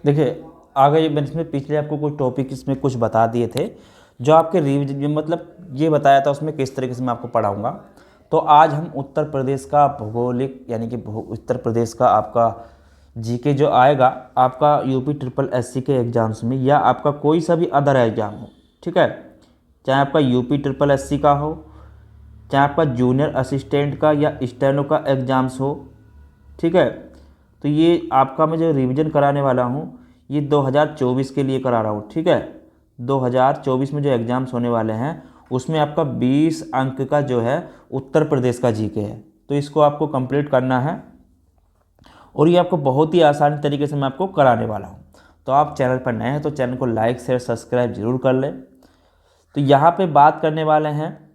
देखिए आगे ये मैंने इसमें पिछले आपको कुछ टॉपिक इसमें कुछ बता दिए थे जो आपके रिविजन मतलब ये बताया था उसमें किस तरीके से मैं आपको पढ़ाऊँगा। तो आज हम उत्तर प्रदेश का भौगोलिक यानी कि उत्तर प्रदेश का आपका जीके जो आएगा आपका यूपी ट्रिपल एससी के एग्ज़ाम्स में या आपका कोई सा भी अदर एग्ज़ाम हो, ठीक है, चाहे आपका यूपी ट्रिपल एससी का हो, चाहे आपका जूनियर असिस्टेंट का या स्टेनो का एग्ज़ाम्स हो, ठीक है। तो ये आपका मैं जो रिवीजन कराने वाला हूँ ये 2024 के लिए करा रहा हूँ, ठीक है। 2024 में जो एग्ज़ाम्स होने वाले हैं उसमें आपका 20 अंक का जो है उत्तर प्रदेश का जीके है, तो इसको आपको कंप्लीट करना है और ये आपको बहुत ही आसान तरीके से मैं आपको कराने वाला हूँ। तो आप चैनल पर नए हैं तो चैनल को लाइक शेयर सब्सक्राइब जरूर कर लें। तो यहाँ पे बात करने वाले हैं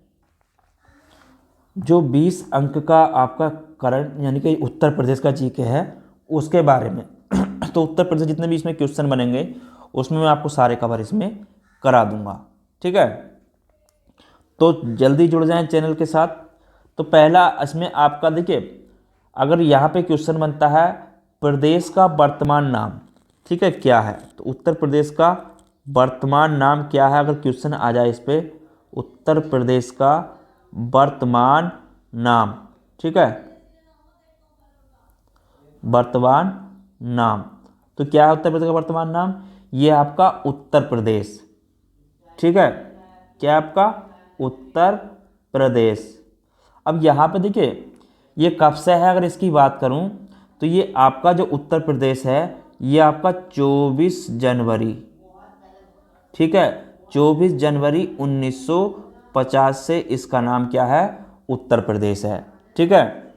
जो 20 अंक का आपका करंट यानी कि उत्तर प्रदेश का जीके है उसके बारे में। तो उत्तर प्रदेश जितने भी इसमें क्वेश्चन बनेंगे उसमें मैं आपको सारे कवर इसमें करा दूंगा, ठीक है। तो जल्दी जुड़ जाएं चैनल के साथ। तो पहला इसमें आपका देखिए अगर यहाँ पे क्वेश्चन बनता है प्रदेश का वर्तमान नाम, ठीक है, क्या है, तो उत्तर प्रदेश का वर्तमान नाम क्या है, अगर क्वेश्चन आ जाए इस पर उत्तर प्रदेश का वर्तमान नाम, ठीक है, वर्तमान नाम, तो क्या है उत्तर प्रदेश का वर्तमान नाम, ये आपका उत्तर प्रदेश, ठीक है, क्या आपका उत्तर प्रदेश। अब यहाँ पे देखिए ये कब से है, अगर इसकी बात करूँ तो ये आपका जो उत्तर प्रदेश है ये आपका 24 जनवरी, ठीक है, 24 जनवरी 1950 से इसका नाम क्या है उत्तर प्रदेश है, ठीक है।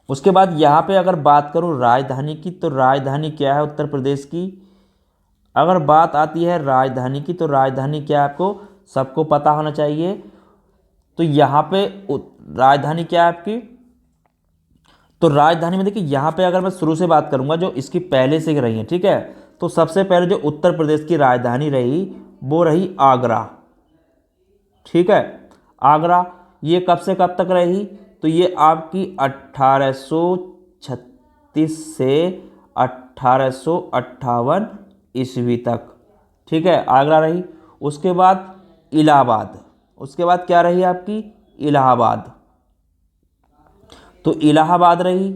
उसके बाद यहाँ पे अगर बात करूँ राजधानी की तो राजधानी क्या है उत्तर प्रदेश की, अगर बात आती है राजधानी की तो राजधानी क्या है आपको सबको पता होना चाहिए। तो यहाँ पे राजधानी क्या है आपकी, तो राजधानी में देखिए यहाँ पे अगर मैं शुरू से बात करूँगा जो इसकी पहले से रही है, ठीक है, तो सबसे पहले जो उत्तर प्रदेश की राजधानी रही वो रही आगरा, ठीक है, आगरा। ये कब से कब तक रही, तो ये आपकी 1836 से 1858 ईस्वी तक, ठीक है, आगरा रही। उसके बाद इलाहाबाद, उसके बाद क्या रही आपकी इलाहाबाद, तो इलाहाबाद रही।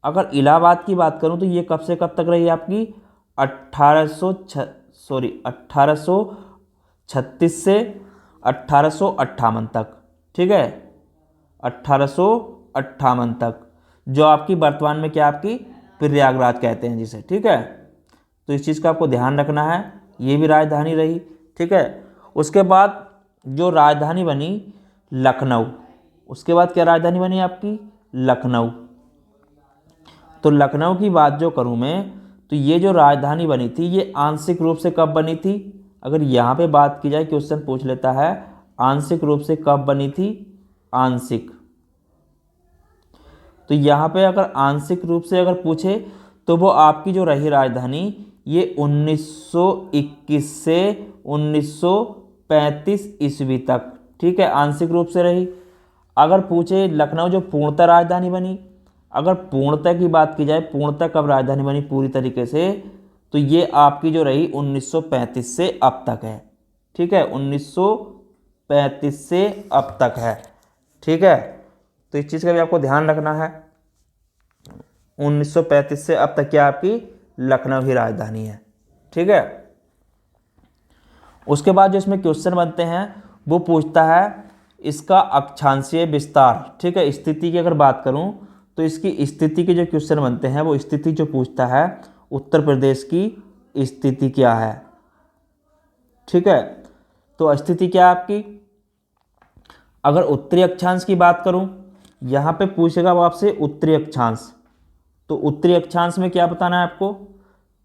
अगर इलाहाबाद की बात करूं तो ये कब से कब तक रही आपकी 1836 से 1858 तक, ठीक है, 1858 तक, जो आपकी वर्तमान में क्या आपकी प्रयागराज कहते हैं जिसे, ठीक है। तो इस चीज़ का आपको ध्यान रखना है, ये भी राजधानी रही, ठीक है। उसके बाद जो राजधानी बनी लखनऊ, उसके बाद क्या राजधानी बनी आपकी लखनऊ। तो लखनऊ की बात जो करूं मैं तो ये जो राजधानी बनी थी ये आंशिक रूप से कब बनी थी, अगर यहाँ पे बात की जाए क्वेश्चन पूछ लेता है आंशिक रूप से कब बनी थी, आंशिक, तो यहाँ पे अगर आंशिक रूप से अगर पूछे तो वो आपकी जो रही राजधानी ये 1921 से 1935 ईस्वी तक, ठीक है, आंशिक रूप से रही। अगर पूछे लखनऊ जो पूर्णतः राजधानी बनी, अगर पूर्णतः की बात की जाए पूर्णतः कब राजधानी बनी पूरी तरीके से, तो ये आपकी जो रही 1935 से अब तक है, ठीक है, 1935 से अब तक है, ठीक है। तो इस चीज़ का भी आपको ध्यान रखना है, 1935 से अब तक क्या आपकी लखनऊ ही राजधानी है, ठीक है। उसके बाद जो इसमें क्वेश्चन बनते हैं वो पूछता है इसका अक्षांशीय विस्तार, ठीक है, स्थिति की अगर बात करूं तो इसकी स्थिति के जो क्वेश्चन बनते हैं वो स्थिति जो पूछता है उत्तर प्रदेश की स्थिति क्या है, ठीक है। तो स्थिति क्या है आपकी, अगर उत्तरी अक्षांश की बात करूं यहाँ पे पूछेगा वो आपसे उत्तरी अक्षांश, तो उत्तरी अक्षांश में क्या बताना है आपको,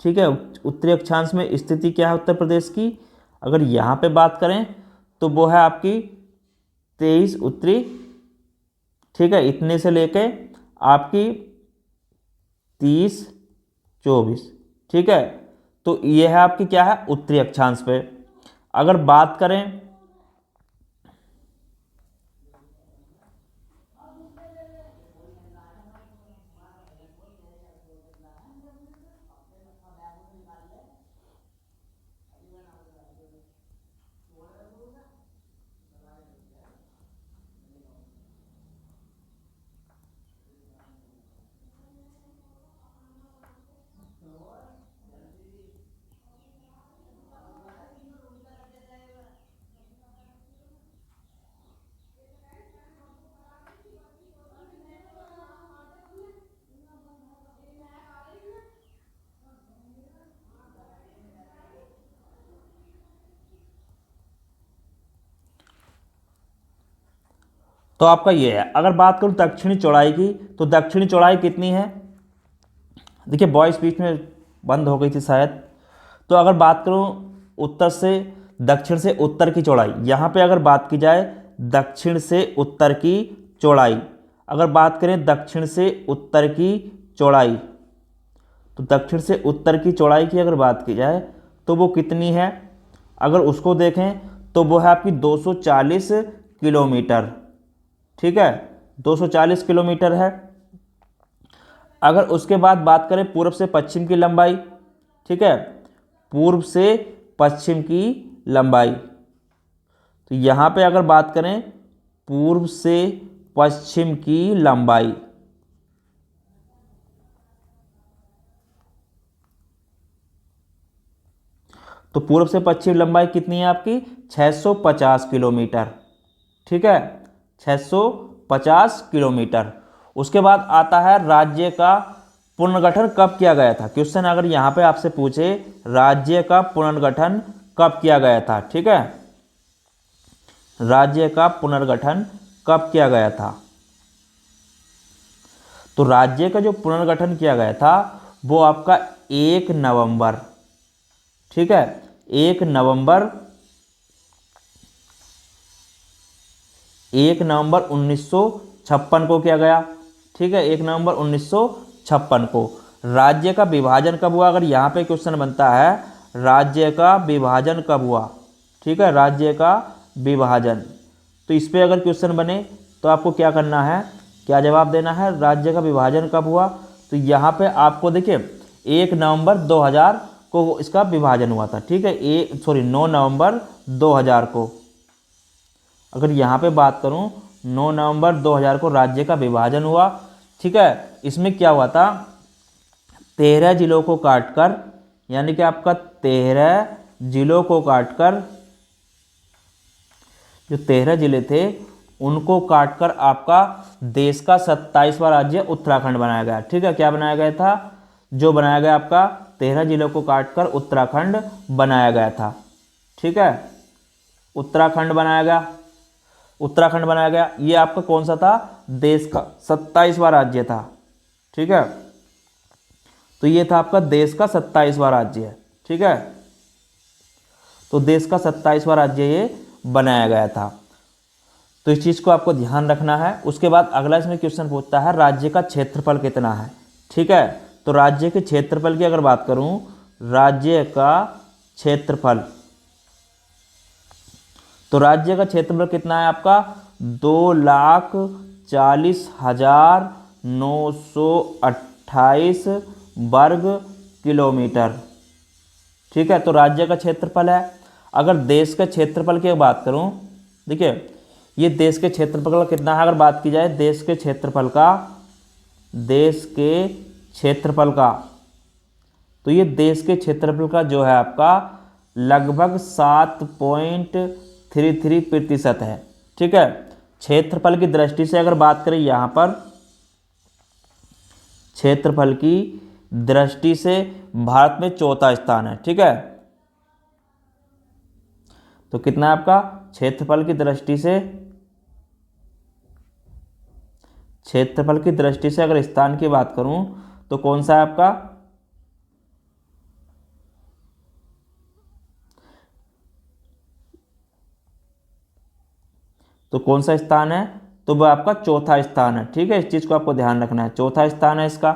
ठीक है, उत्तरी अक्षांश में स्थिति क्या है उत्तर प्रदेश की, अगर यहाँ पे बात करें तो वो है आपकी 23 उत्तरी, ठीक है, इतने से लेके आपकी 30-24, ठीक है। तो ये है आपकी क्या है उत्तरी अक्षांश पे। अगर बात करें तो आपका ये है। अगर बात करूँ दक्षिणी चौड़ाई की, तो दक्षिणी चौड़ाई कितनी है? देखिए वॉइस बीच में बंद हो गई थी शायद। तो अगर बात करूँ उत्तर से दक्षिण से उत्तर की चौड़ाई, यहाँ पे अगर बात की जाए दक्षिण से उत्तर की चौड़ाई, अगर बात करें दक्षिण से उत्तर की चौड़ाई, तो दक्षिण से उत्तर की चौड़ाई की अगर बात की जाए तो वो कितनी है? अगर उसको देखें तो वो है आपकी 240 किलोमीटर। ठीक है, 240 किलोमीटर है। अगर उसके बाद बात करें पूर्व से पश्चिम की लंबाई, ठीक है, पूर्व से पश्चिम की लंबाई, तो यहाँ पे अगर बात करें पूर्व से पश्चिम की लंबाई, तो पूर्व से पश्चिम लंबाई कितनी है आपकी? 650 किलोमीटर। ठीक है, 650 किलोमीटर। उसके बाद आता है राज्य का पुनर्गठन कब किया गया था। क्वेश्चन अगर यहाँ पे आपसे पूछे राज्य का पुनर्गठन कब किया गया था, ठीक है, राज्य का पुनर्गठन कब किया गया था, तो राज्य का जो पुनर्गठन किया गया था वो आपका 1 नवंबर, ठीक है, 1 नवंबर 1956 को किया गया। ठीक है, 1 नवंबर 1956 को। राज्य का विभाजन कब हुआ? अगर यहाँ पे क्वेश्चन बनता है राज्य का विभाजन कब हुआ, ठीक है, राज्य का विभाजन, तो इस पे अगर क्वेश्चन बने तो आपको क्या करना है, क्या जवाब देना है? राज्य का विभाजन कब हुआ, तो यहाँ पे आपको देखिए 1 नवंबर 2000 को इसका विभाजन हुआ था। ठीक है, 9 नवंबर 2000 को। अगर यहाँ पे बात करूँ 9 नवंबर 2000 को राज्य का विभाजन हुआ। ठीक है, इसमें क्या हुआ था, 13 जिलों को काटकर, यानी कि आपका 13 जिलों को काटकर, जो 13 जिले थे उनको काटकर आपका देश का 27वां राज्य उत्तराखंड बनाया गया। ठीक है, क्या बनाया गया था? जो बनाया गया आपका 13 जिलों को काटकर उत्तराखंड बनाया गया था। ठीक है, उत्तराखंड बनाया गया, उत्तराखंड बनाया गया। ये आपका कौन सा था? देश का 27वां राज्य था। ठीक है, तो ये था आपका देश का 27वां राज्य। ठीक है, तो देश का 27वां राज्य ये बनाया गया था। तो इस चीज़ को आपको ध्यान रखना है। उसके बाद अगला इसमें क्वेश्चन पूछता है राज्य का क्षेत्रफल कितना है। ठीक है, तो राज्य के क्षेत्रफल की अगर बात करूं, राज्य का क्षेत्रफल, तो राज्य का क्षेत्रफल कितना है आपका? 2,40,928 वर्ग किलोमीटर। ठीक है, तो राज्य का क्षेत्रफल है। अगर देश के क्षेत्रफल की बात करूं, देखिए ये देश के क्षेत्रफल का कितना है, अगर बात की जाए देश के क्षेत्रफल का, देश के क्षेत्रफल का, तो ये देश के क्षेत्रफल का जो है आपका लगभग 7.33% है। ठीक है, क्षेत्रफल की दृष्टि से अगर बात करें, यहाँ पर क्षेत्रफल की दृष्टि से भारत में चौथा स्थान है। ठीक है, तो कितना है आपका क्षेत्रफल की दृष्टि से, क्षेत्रफल की दृष्टि से अगर स्थान की बात करूं तो कौन सा है आपका? तो कौन सा स्थान है? तो वह आपका चौथा स्थान है। ठीक है, इस चीज को आपको ध्यान रखना है, चौथा स्थान है इसका,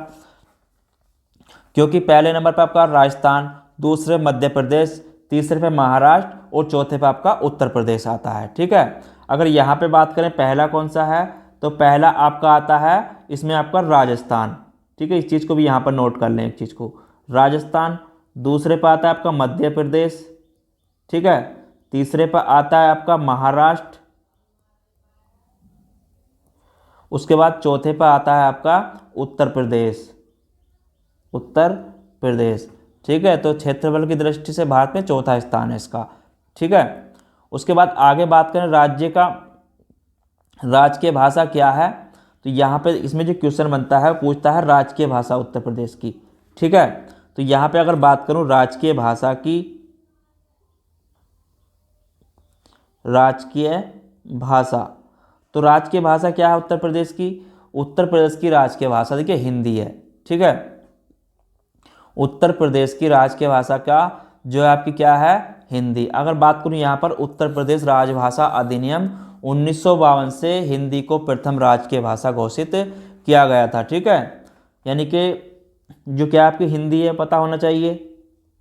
क्योंकि पहले नंबर पर आपका राजस्थान, दूसरे मध्य प्रदेश, तीसरे पे महाराष्ट्र और चौथे पे आपका उत्तर प्रदेश आता है। ठीक है, अगर यहाँ पे बात करें पहला कौन सा है, तो पहला आपका आता है इसमें आपका राजस्थान। ठीक है, इस चीज़ को भी यहाँ पर नोट कर लें, एक चीज़ को, राजस्थान। दूसरे पर आता है आपका मध्य प्रदेश। ठीक है, तीसरे पर आता है आपका महाराष्ट्र। उसके बाद चौथे पर आता है आपका उत्तर प्रदेश, उत्तर प्रदेश। ठीक है, तो क्षेत्रफल की दृष्टि से भारत में चौथा स्थान है इसका। ठीक है, उसके बाद आगे बात करें राज्य का, राजकीय भाषा क्या है, तो यहाँ पे इसमें जो क्वेश्चन बनता है पूछता है राजकीय भाषा उत्तर प्रदेश की। ठीक है, तो यहाँ पे अगर बात करूँ राजकीय भाषा की, राजकीय भाषा, तो राजकीय भाषा क्या है उत्तर प्रदेश की? उत्तर प्रदेश की राजकीय भाषा देखिए हिंदी है। ठीक है, उत्तर प्रदेश की राजकीय भाषा का जो है आपकी क्या है? हिंदी। अगर बात करूँ यहाँ पर उत्तर प्रदेश राजभाषा अधिनियम 1952 से हिंदी को प्रथम राजकीय भाषा घोषित किया गया था। ठीक है, यानी कि जो क्या आपकी हिंदी है पता होना चाहिए,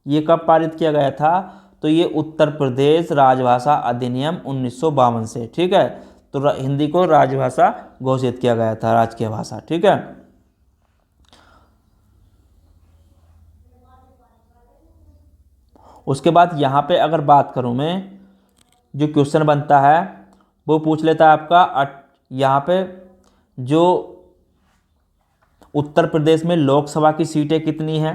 ये कब पारित किया गया था? तो ये उत्तर प्रदेश राजभाषा अधिनियम 1952 से। ठीक है, तो हिंदी को राजभाषा घोषित किया गया था, राजकीय भाषा। ठीक है, उसके बाद यहाँ पे अगर बात करूँ मैं, जो क्वेश्चन बनता है वो पूछ लेता है आपका यहाँ पे जो उत्तर प्रदेश में लोकसभा की सीटें कितनी हैं।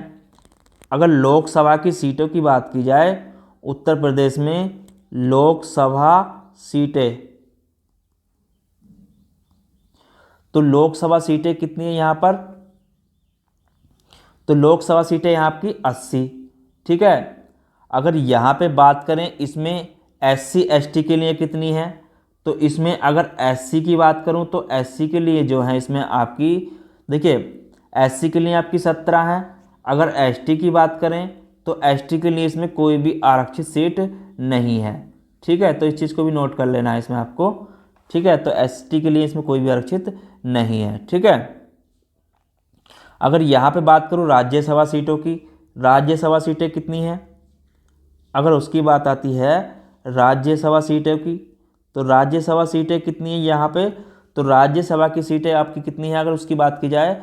अगर लोकसभा की सीटों की बात की जाए, उत्तर प्रदेश में लोकसभा सीटें, तो लोकसभा सीटें कितनी है यहाँ पर? तो लोकसभा सीटें यहाँ आपकी 80। ठीक है, अगर यहाँ पे बात करें इसमें SC ST के लिए कितनी है, तो इसमें अगर SC की बात करूँ तो SC के लिए जो है इसमें आपकी देखिए SC के लिए आपकी 17 है। अगर ST की बात करें तो ST के लिए इसमें कोई भी आरक्षित सीट नहीं है। ठीक है, तो इस चीज़ को भी नोट कर लेना है इसमें आपको। ठीक है, तो ST के लिए इसमें कोई भी आरक्षित नहीं है। ठीक है, अगर यहाँ पे बात करूँ राज्यसभा सीटों की, राज्यसभा सीटें कितनी हैं? अगर उसकी बात आती है राज्यसभा सीटों की, तो राज्यसभा सीटें कितनी है यहाँ पे? तो राज्यसभा की सीटें आपकी कितनी है अगर उसकी बात की जाए,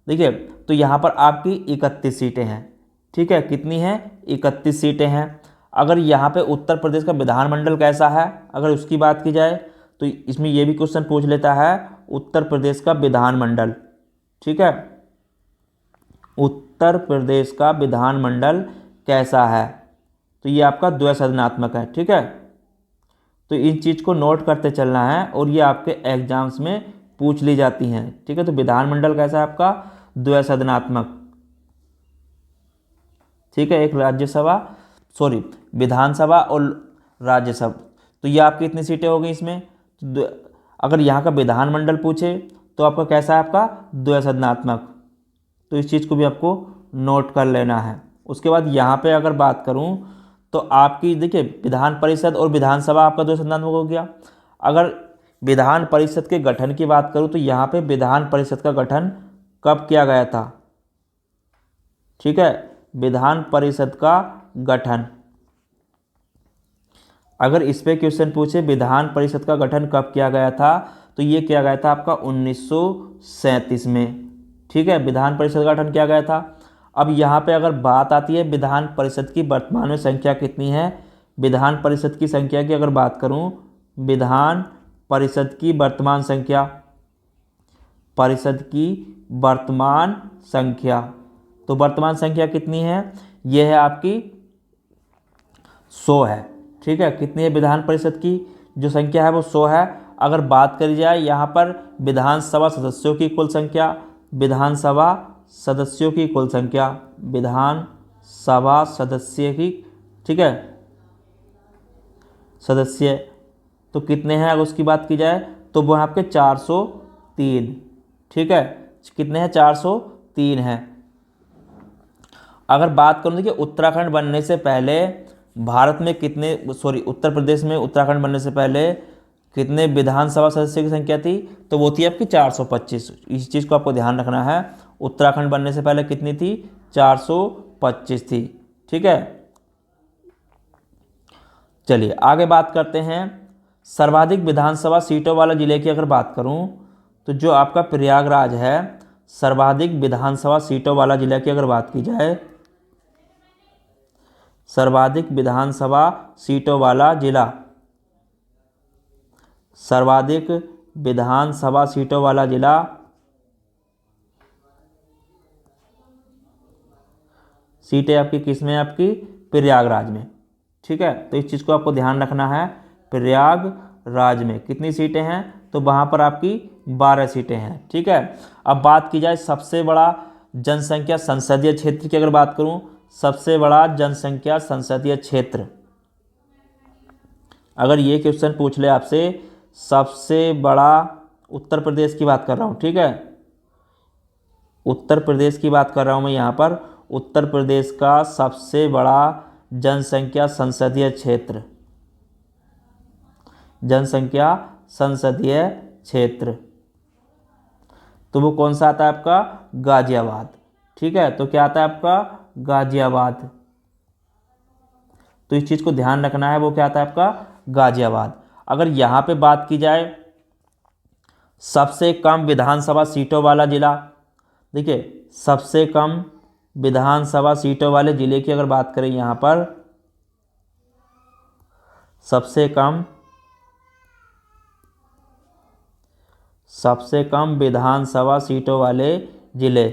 देखिए तो यहाँ पर आपकी 31 सीटें हैं। ठीक है, कितनी हैं? 31 सीटें हैं। अगर यहाँ पे उत्तर प्रदेश का विधानमंडल कैसा है अगर उसकी बात की जाए, तो इसमें ये भी क्वेश्चन पूछ लेता है उत्तर प्रदेश का विधानमंडल। ठीक है, उत्तर प्रदेश का विधानमंडल कैसा है? तो ये आपका द्वैसदनात्मक है। ठीक है, तो इन चीज़ को नोट करते चलना है और ये आपके एग्जाम्स में पूछ ली जाती हैं। ठीक है, तो विधानमंडल कैसा है आपका? द्वैसदनात्मक। ठीक है, एक विधानसभा और राज्यसभा, तो ये आपकी इतनी सीटें हो गई इसमें। तो अगर यहाँ का विधानमंडल पूछे तो आपका कैसा है? आपका द्वैसदनात्मक। तो इस चीज़ को भी आपको नोट कर लेना है। उसके बाद यहाँ पे अगर बात करूँ तो आपकी देखिए विधान परिषद और विधानसभा आपका द्वैसदनात्मक हो गया। अगर विधान परिषद के गठन की बात करूँ तो यहाँ पे विधान परिषद का गठन कब किया गया था? ठीक है, विधान परिषद का गठन, अगर इस पे क्वेश्चन पूछे विधान परिषद का गठन कब किया गया था, तो ये किया गया था आपका 1937 में। ठीक है, विधान परिषद का गठन किया गया था। अब यहाँ पे अगर बात आती है विधान परिषद की वर्तमान में संख्या कितनी है, विधान परिषद की संख्या की अगर बात करूँ, विधान परिषद की वर्तमान संख्या, परिषद की वर्तमान संख्या, तो वर्तमान संख्या कितनी है? यह है आपकी 100 है। ठीक है, कितनी है विधान परिषद की जो संख्या है वो 100 है। अगर बात करी जाए यहाँ पर विधानसभा सदस्यों की कुल संख्या, विधानसभा सदस्यों की कुल संख्या, विधानसभा सदस्य की, ठीक है, सदस्य तो कितने हैं अगर उसकी बात की जाए तो वो आपके 403। ठीक है, कितने हैं? 403 हैं। अगर बात करूँ देखिए उत्तराखंड बनने से पहले भारत में कितने उत्तर प्रदेश में उत्तराखंड बनने से पहले कितने विधानसभा सदस्यों की संख्या थी? तो वो थी आपकी 425। इस चीज़ को आपको ध्यान रखना है, उत्तराखंड बनने से पहले कितनी थी? 425 थी। ठीक है, चलिए आगे बात करते हैं। सर्वाधिक विधानसभा सीटों वाला जिले की अगर बात करूं तो जो आपका प्रयागराज है, सर्वाधिक विधानसभा सीटों वाला जिला की अगर बात की जाए, सर्वाधिक विधानसभा सीटों वाला जिला, सर्वाधिक विधानसभा सीटों वाला जिला सीटें आपकी किस में? आपकी प्रयागराज में। ठीक है, तो इस चीज़ को आपको ध्यान रखना है, प्रयागराज में कितनी सीटें हैं? तो वहाँ पर आपकी 12 सीटें हैं। ठीक है, अब बात की जाए सबसे बड़ा जनसंख्या संसदीय क्षेत्र की अगर बात करूँ, सबसे बड़ा जनसंख्या संसदीय क्षेत्र, अगर ये क्वेश्चन पूछ ले आपसे सबसे बड़ा, उत्तर प्रदेश की बात कर रहा हूँ, ठीक है, उत्तर प्रदेश की बात कर रहा हूँ मैं यहाँ पर, उत्तर प्रदेश का सबसे बड़ा जनसंख्या संसदीय क्षेत्र, जनसंख्या संसदीय क्षेत्र, तो वो कौन सा आता है आपका, गाजियाबाद। ठीक है, तो क्या आता है आपका, गाजियाबाद। तो इस चीज़ को ध्यान रखना है, वो क्या आता है आपका, गाजियाबाद। अगर यहाँ पे बात की जाए सबसे कम विधानसभा सीटों वाला जिला, देखिए सबसे कम विधानसभा सीटों वाले जिले की अगर बात करें यहाँ पर, सबसे कम विधानसभा सीटों वाले जिले,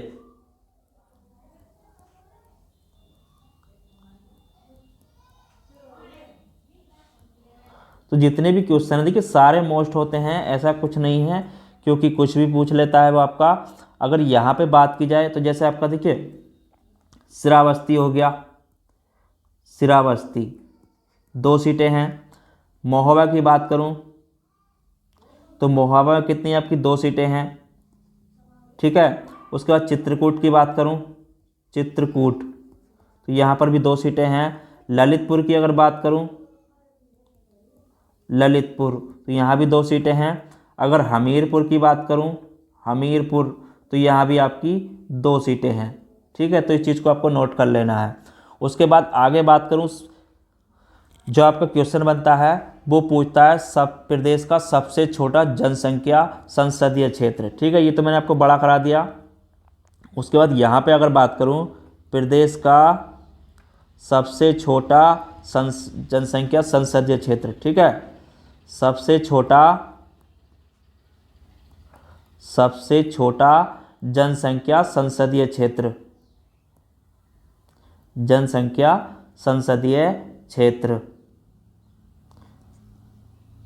तो जितने भी क्वेश्चन हैं देखिए सारे मोस्ट होते हैं, ऐसा कुछ नहीं है, क्योंकि कुछ भी पूछ लेता है वो आपका। अगर यहाँ पे बात की जाए तो जैसे आपका देखिए श्रावस्ती हो गया, श्रावस्ती 2 सीटें हैं। महोबा की बात करूँ तो महोबा में कितनी आपकी 2 सीटें हैं। ठीक है, उसके बाद चित्रकूट की बात करूँ, चित्रकूट, तो यहाँ पर भी 2 सीटें हैं। ललितपुर की अगर बात करूँ, ललितपुर, तो यहाँ भी 2 सीटें हैं। अगर हमीरपुर की बात करूँ, हमीरपुर, तो यहाँ भी आपकी 2 सीटें हैं। ठीक है, तो इस चीज़ को आपको नोट कर लेना है। उसके बाद आगे बात करूँ, जो आपका क्वेश्चन बनता है वो पूछता है सब प्रदेश का सबसे छोटा जनसंख्या संसदीय क्षेत्र। ठीक है, ये तो मैंने आपको बड़ा करा दिया। उसके बाद यहाँ पे अगर बात करूँ प्रदेश का सबसे छोटा जनसंख्या संसदीय क्षेत्र, ठीक है, सबसे छोटा जनसंख्या संसदीय क्षेत्र, जनसंख्या संसदीय क्षेत्र,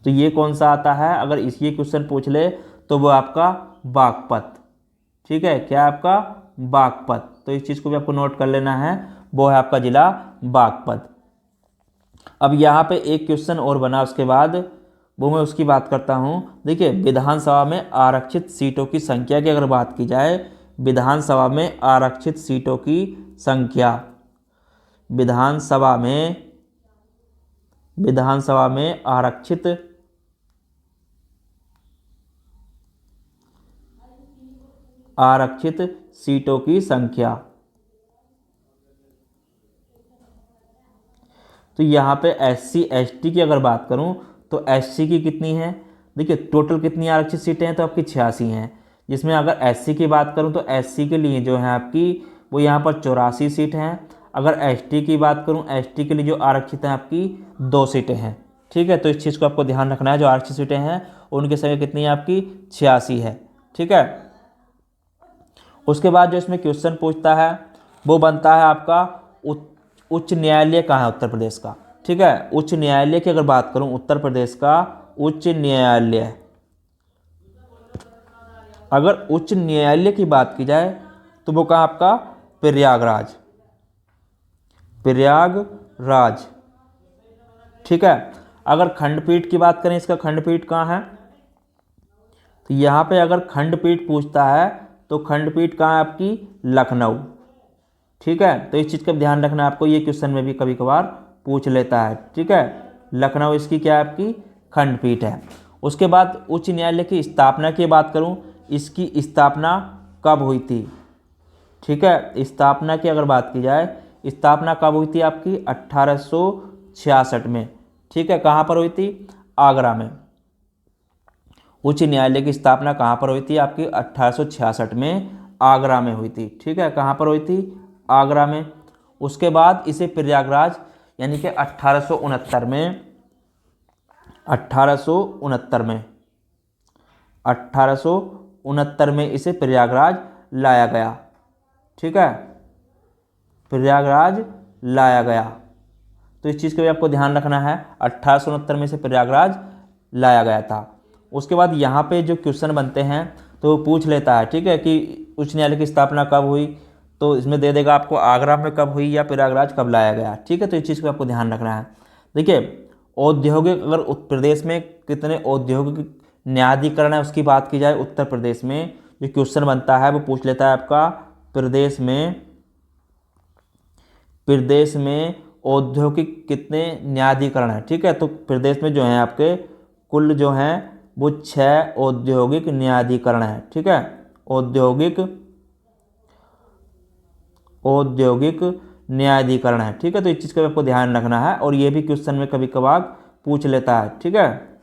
तो ये कौन सा आता है, अगर इसकी क्वेश्चन पूछ ले तो वो आपका बागपत। ठीक है, क्या है आपका, बागपत। तो इस चीज़ को भी आपको नोट कर लेना है, वो है आपका जिला बागपत। अब यहाँ पे एक क्वेश्चन और बना, उसके बाद वो मैं उसकी बात करता हूँ। देखिए विधानसभा में आरक्षित सीटों की संख्या की अगर बात की जाए, विधानसभा में आरक्षित सीटों की संख्या, विधानसभा में आरक्षित सीटों की संख्या, तो यहाँ पे SC ST की अगर बात करूँ तो SC की कितनी है, देखिए टोटल कितनी आरक्षित सीटें हैं, तो आपकी 86 हैं। जिसमें अगर SC की बात करूँ तो SC के लिए जो है आपकी वो यहाँ पर 84 सीट हैं। अगर ST की बात करूँ, ST के लिए जो आरक्षित हैं आपकी 2 सीटें हैं। ठीक है, तो इस चीज़ को आपको ध्यान रखना है, जो आरक्षित सीटें हैं उनकी संख्या कितनी है आपकी, 86 है। ठीक है, उसके बाद जो इसमें क्वेश्चन पूछता है वो बनता है आपका उच्च न्यायालय कहाँ है उत्तर प्रदेश का। ठीक है, उच्च न्यायालय की अगर बात करूं, उत्तर प्रदेश का उच्च न्यायालय, अगर उच्च न्यायालय की बात की जाए तो वो कहाँ आपका, प्रयागराज, प्रयागराज। ठीक है, अगर खंडपीठ की बात करें, इसका खंडपीठ कहाँ है, तो यहाँ पे अगर खंडपीठ पूछता है तो खंडपीठ कहाँ है आपकी, लखनऊ। ठीक है, तो इस चीज़ का ध्यान रखना है आपको, ये क्वेश्चन में भी कभी कभार पूछ लेता है। ठीक है, लखनऊ इसकी क्या है आपकी, खंडपीठ है। उसके बाद उच्च न्यायालय की स्थापना की बात करूं, इसकी स्थापना कब हुई थी। ठीक है, स्थापना की अगर बात की जाए, स्थापना कब हुई थी आपकी, 1866 में। ठीक है, कहाँ पर हुई थी, आगरा में। उच्च न्यायालय की स्थापना कहाँ पर हुई थी आपकी, 1866 में आगरा में हुई थी। ठीक है, कहाँ पर हुई थी, आगरा में। उसके बाद इसे प्रयागराज यानी कि 1869 में इसे प्रयागराज लाया गया। ठीक है, प्रयागराज लाया गया, तो इस चीज़ का भी आपको ध्यान रखना है, 1869 में इसे प्रयागराज लाया गया था। उसके बाद यहाँ पे जो क्वेश्चन बनते हैं तो पूछ लेता है, ठीक है, कि उच्च न्यायालय की स्थापना कब हुई, तो इसमें दे देगा आपको आगरा में कब हुई या प्रयागराज कब लाया गया। ठीक है, तो इस चीज़ को आपको ध्यान रखना है। देखिए औद्योगिक, अगर उत्तर प्रदेश में कितने औद्योगिक न्यायाधिकरण है उसकी बात की जाए, उत्तर प्रदेश में जो क्वेश्चन बनता है वो पूछ लेता है आपका प्रदेश में औद्योगिक कितने न्यायाधिकरण है। ठीक है, तो प्रदेश में जो है आपके कुल जो हैं वो 6 औद्योगिक न्यायाधिकरण है। ठीक है, औद्योगिक न्यायाधिकरण है। ठीक है, तो इस चीज़ का आपको ध्यान रखना है और ये भी क्वेश्चन में कभी कभार पूछ लेता है। ठीक है,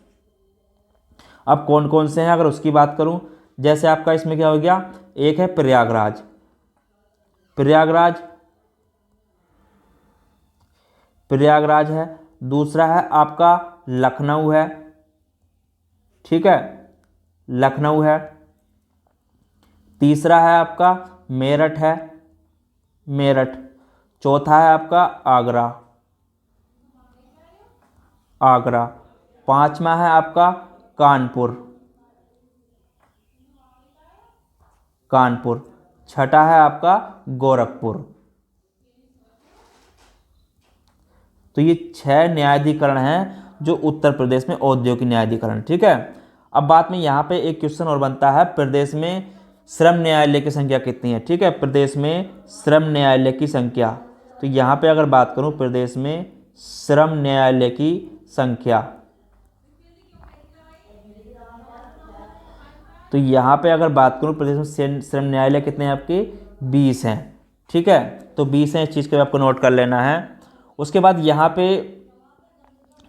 अब कौन कौन से हैं अगर उसकी बात करूं, जैसे आपका इसमें क्या हो गया, एक है प्रयागराज, प्रयागराज है। दूसरा है आपका लखनऊ है। ठीक है, लखनऊ है। तीसरा है आपका मेरठ है, मेरठ। चौथा है आपका आगरा, आगरा। पांचवा है आपका कानपुर, कानपुर। छठा है आपका गोरखपुर। तो ये 6 न्यायाधिकरण हैं जो उत्तर प्रदेश में औद्योगिक न्यायाधिकरण। ठीक है, अब बात में यहाँ पे एक क्वेश्चन और बनता है, प्रदेश में श्रम न्यायालय की संख्या कितनी है। ठीक है, प्रदेश में श्रम न्यायालय की संख्या, तो यहाँ पे अगर बात करूँ प्रदेश में श्रम न्यायालय की संख्या, तो यहाँ पे अगर बात करूँ प्रदेश में श्रम न्यायालय कितने हैं आपके, 20 हैं। ठीक है, तो 20 हैं, इस चीज़ को आपको नोट कर लेना है। उसके बाद यहाँ पे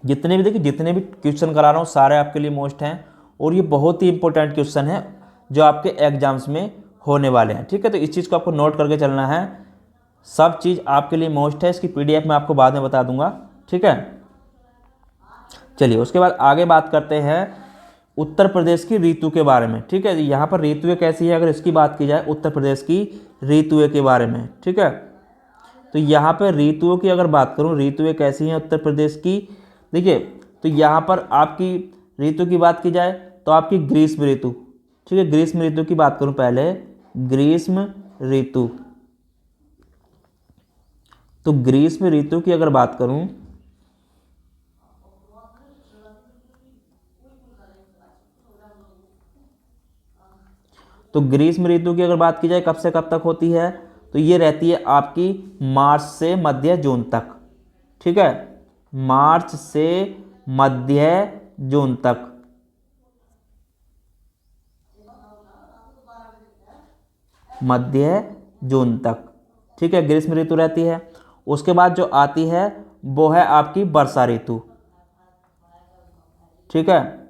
जितने भी क्वेश्चन करा रहा हूँ सारे आपके लिए मोस्ट हैं और ये बहुत ही इंपॉर्टेंट क्वेश्चन है जो आपके एग्जाम्स में होने वाले हैं। ठीक है, तो इस चीज़ को आपको नोट करके चलना है, सब चीज़ आपके लिए मोस्ट है। इसकी PDF मैं आपको बाद में बता दूंगा। ठीक है, चलिए उसके बाद आगे बात करते हैं उत्तर प्रदेश की ऋतु के बारे में। ठीक है, यहाँ पर ऋतुएं कैसी है अगर इसकी बात की जाए, उत्तर प्रदेश की ऋतुएं के बारे में। ठीक है, तो यहाँ पर ऋतुओं की अगर बात करूँ, ऋतुएं कैसी हैं उत्तर प्रदेश की, देखिए तो यहाँ पर आपकी ऋतु की बात की जाए तो आपकी ग्रीष्म ऋतु। ठीक है, ग्रीष्म ऋतु की बात करूँ पहले, ग्रीष्म ऋतु, तो ग्रीष्म ऋतु की अगर बात करूँ तो ग्रीष्म ऋतु की अगर बात की जाए कब से कब तक होती है, तो ये रहती है आपकी मार्च से मध्य जून तक। ठीक है, मार्च से मध्य जून तक, मध्य जून तक। ठीक है, ग्रीष्म ऋतु रहती है। उसके बाद जो आती है वो है आपकी वर्षा ऋतु। ठीक है,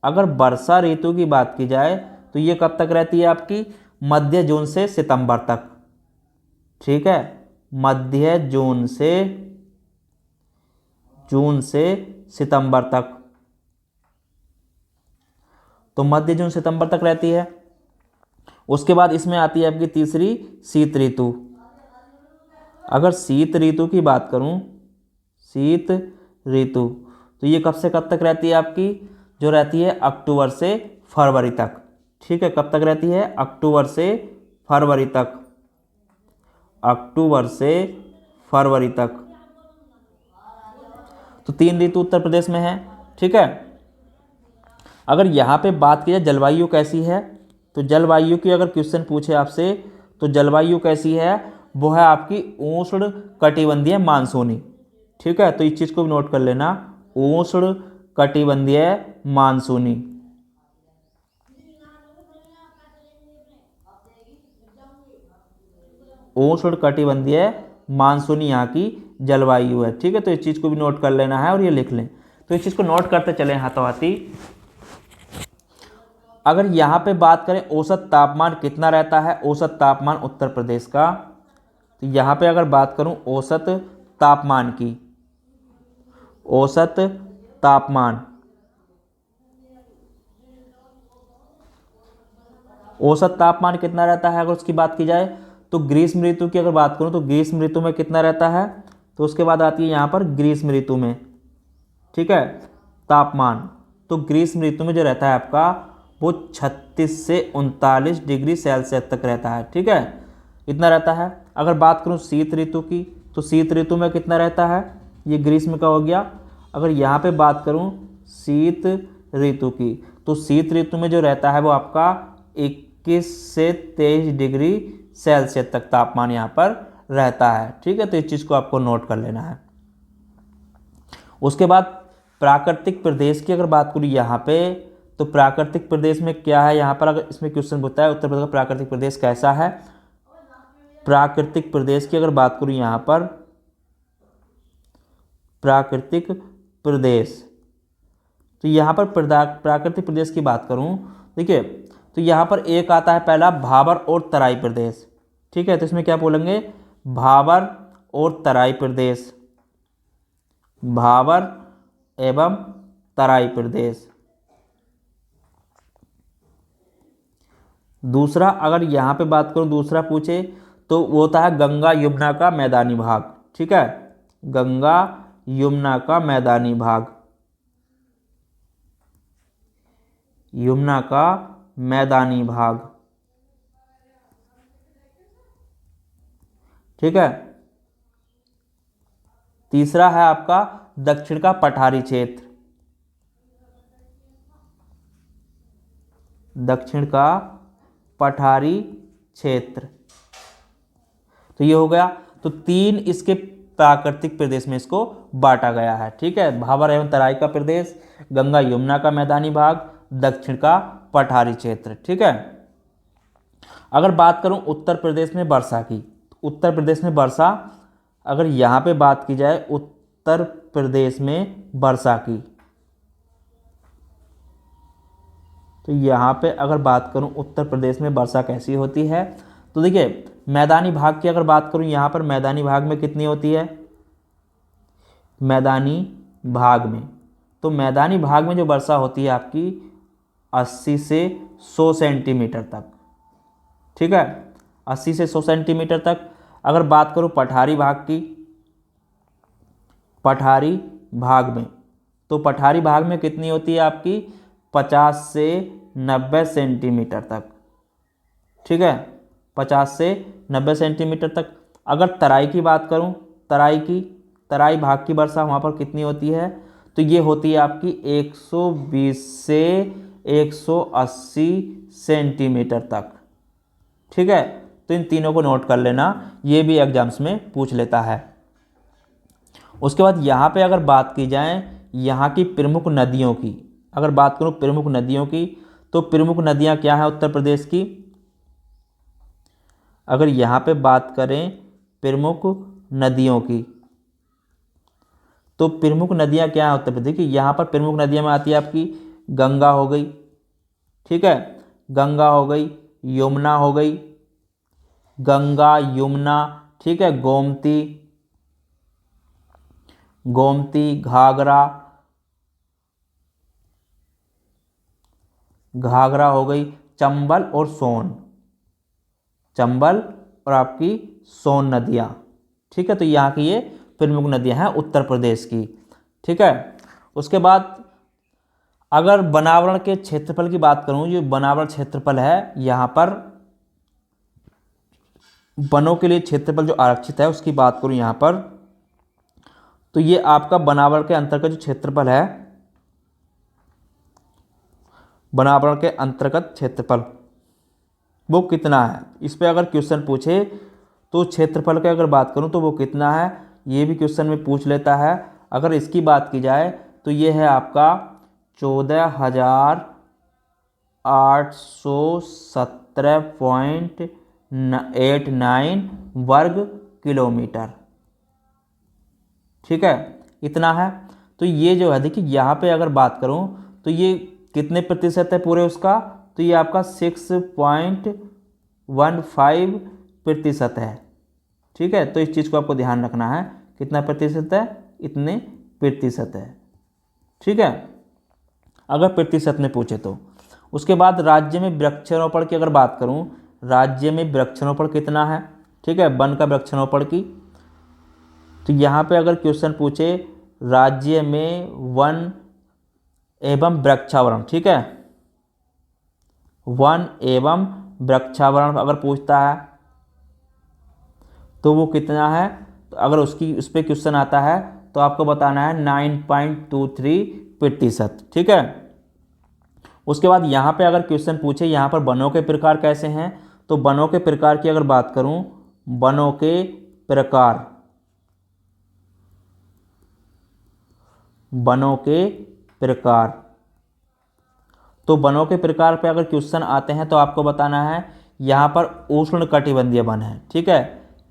अगर वर्षा ऋतु की बात की जाए तो ये कब तक रहती है आपकी, मध्य जून से सितंबर तक। ठीक है, मध्य जून से सितंबर तक, तो मध्य जून सितंबर तक रहती है। उसके बाद इसमें आती है आपकी तीसरी शीत ऋतु। अगर शीत ऋतु की बात करूं, शीत ऋतु, तो ये कब से कब तक रहती है आपकी, जो रहती है अक्टूबर से फरवरी तक। ठीक है, कब तक रहती है, अक्टूबर से फरवरी तक, अक्टूबर से फरवरी तक। तो 3 ऋतु उत्तर प्रदेश में है। ठीक है, अगर यहाँ पे बात की जाए जलवायु कैसी है, तो जलवायु की अगर क्वेश्चन पूछे आपसे तो जलवायु कैसी है, वो है आपकी उष्ण कटिबंधीय मानसूनी। ठीक है, तो इस चीज़ को भी नोट कर लेना, उष्ण कटिबंधीय मानसूनी। उष्ण कटिबंधीय मानसूनी यहाँ की जलवायु है। ठीक है, तो इस चीज़ को भी नोट कर लेना है और ये लिख लें। तो इस चीज़ को नोट करते चलें हाथों हाथी। अगर यहाँ पे बात करें औसत तापमान कितना रहता है, औसत तापमान उत्तर प्रदेश का, तो यहाँ पे अगर बात करूँ औसत तापमान की, औसत तापमान, औसत तापमान कितना रहता है अगर उसकी बात की जाए, तो ग्रीष्म ऋतु की अगर बात करूं तो ग्रीष्म ऋतु में कितना रहता है, तो उसके बाद आती है यहाँ पर ग्रीष्म ऋतु में। ठीक है, तापमान, तो ग्रीष्म ऋतु में जो रहता है आपका वो 36 से 39 डिग्री सेल्सियस तक रहता है। ठीक है, इतना रहता है। अगर बात करूँ शीत ऋतु की, तो शीत ऋतु में कितना रहता है, ये ग्रीष्म का हो गया। अगर यहाँ पे बात करूँ शीत ऋतु की, तो शीत ऋतु में जो रहता है वो आपका 21 से 23 डिग्री सेल्सियस तक तापमान यहाँ पर रहता है। ठीक है, तो इस चीज़ को आपको नोट कर लेना है। उसके बाद प्राकृतिक प्रदेश की अगर बात करूँ यहाँ पे, तो प्राकृतिक प्रदेश में क्या है, यहाँ पर अगर इसमें क्वेश्चन पूछता है उत्तर प्रदेश का प्राकृतिक प्रदेश कैसा है। प्राकृतिक प्रदेश की अगर बात करूँ यहाँ पर, प्राकृतिक प्रदेश, तो यहाँ पर प्राकृतिक प्रदेश की बात करूँ, देखिए, तो यहाँ पर एक आता है पहला भाबर और तराई प्रदेश। ठीक है, तो इसमें क्या बोलेंगे, भाबर और तराई प्रदेश, भाबर एवं तराई प्रदेश। दूसरा अगर यहाँ पे बात करूँ, दूसरा पूछे तो वो होता है गंगा यमुना का मैदानी भाग। ठीक है, गंगा यमुना का मैदानी भाग, यमुना का मैदानी भाग। ठीक है, तीसरा है आपका दक्षिण का पठारी क्षेत्र, दक्षिण का पठारी क्षेत्र। तो ये हो गया, तो 3 इसके प्राकृतिक प्रदेश में इसको बांटा गया है। ठीक है, भाबर एवं तराई का प्रदेश, गंगा यमुना का मैदानी भाग, दक्षिण का पठारी क्षेत्र। ठीक है, अगर बात करूं उत्तर प्रदेश में वर्षा की, उत्तर प्रदेश में वर्षा, अगर यहाँ पे बात की जाए उत्तर प्रदेश में वर्षा की, तो यहाँ पे अगर बात करूँ उत्तर प्रदेश में वर्षा कैसी होती है, तो देखिए मैदानी भाग की अगर बात करूँ, यहाँ पर मैदानी भाग में कितनी होती है, मैदानी भाग में, तो मैदानी भाग में जो वर्षा होती है आपकी 80 से 100 सेंटीमीटर तक। ठीक है, 80 से 100 सेंटीमीटर तक। अगर बात करूँ पठारी भाग की, पठारी भाग में, तो पठारी भाग में कितनी होती है आपकी 50 से 90 सेंटीमीटर तक। ठीक है, 50 से 90 सेंटीमीटर तक। अगर तराई की बात करूं, तराई भाग की वर्षा वहाँ पर कितनी होती है, तो ये होती है आपकी 120 से 180 सेंटीमीटर तक। ठीक है, तो इन तीनों को नोट कर लेना, ये भी एग्जाम्स में पूछ लेता है। उसके बाद यहाँ पे अगर बात की जाए यहाँ की प्रमुख नदियों की, अगर बात करूँ प्रमुख नदियों की, तो प्रमुख नदियाँ क्या हैं उत्तर प्रदेश की, अगर यहाँ पे बात करें प्रमुख नदियों की, तो प्रमुख नदियाँ क्या हैं उत्तर प्रदेश की, यहाँ पर प्रमुख नदियाँ में आती है आपकी गंगा हो गई। ठीक है, गंगा हो गई, यमुना हो गई, गंगा यमुना। ठीक है, गोमती, गोमती, घाघरा, घाघरा हो गई, चंबल और सोन, चंबल और आपकी सोन नदियाँ। ठीक है, तो यहाँ की ये प्रमुख नदियाँ हैं उत्तर प्रदेश की। ठीक है, उसके बाद अगर वनावरण के क्षेत्रफल की बात करूँ, जो वनावरण क्षेत्रफल है यहाँ पर वनों के लिए क्षेत्रफल जो आरक्षित है उसकी बात करूँ यहाँ पर, तो ये आपका वनावरण के अंतर्गत जो क्षेत्रफल है, वनावरण के अंतर्गत क्षेत्रफल वो कितना है, इस पर अगर क्वेश्चन पूछे तो क्षेत्रफल की अगर बात करूं तो वो कितना है, ये भी क्वेश्चन में पूछ लेता है। अगर इसकी बात की जाए तो ये है आपका 14,817.89 वर्ग किलोमीटर। ठीक है, इतना है। तो ये जो है देखिए यहाँ पे अगर बात करूँ तो ये कितने प्रतिशत है पूरे उसका, तो ये आपका 6.15% है। ठीक है, तो इस चीज़ को आपको ध्यान रखना है, कितना प्रतिशत है, इतने प्रतिशत है। ठीक है, अगर प्रतिशत में पूछे तो। उसके बाद राज्य में वृक्षारोपण की अगर बात करूं, राज्य में वृक्षारोपण कितना है, ठीक है, वन का वृक्षारोपण की, तो यहाँ पे अगर क्वेश्चन पूछे राज्य में वन एवं वृक्षावरण, ठीक है, वन एवं वृक्षावरण अगर पूछता है तो वो कितना है, तो अगर उस पर क्वेश्चन आता है तो आपको बताना है 9.23%। ठीक है। उसके बाद यहाँ पे अगर क्वेश्चन पूछे यहाँ पर वनों के प्रकार कैसे हैं, तो वनों के प्रकार की अगर बात करूँ, वनों के प्रकार, वनों के प्रकार, तो वनों के प्रकार पे अगर क्वेश्चन आते हैं तो आपको बताना है यहाँ पर उष्णकटिबंधीय वन है। ठीक है।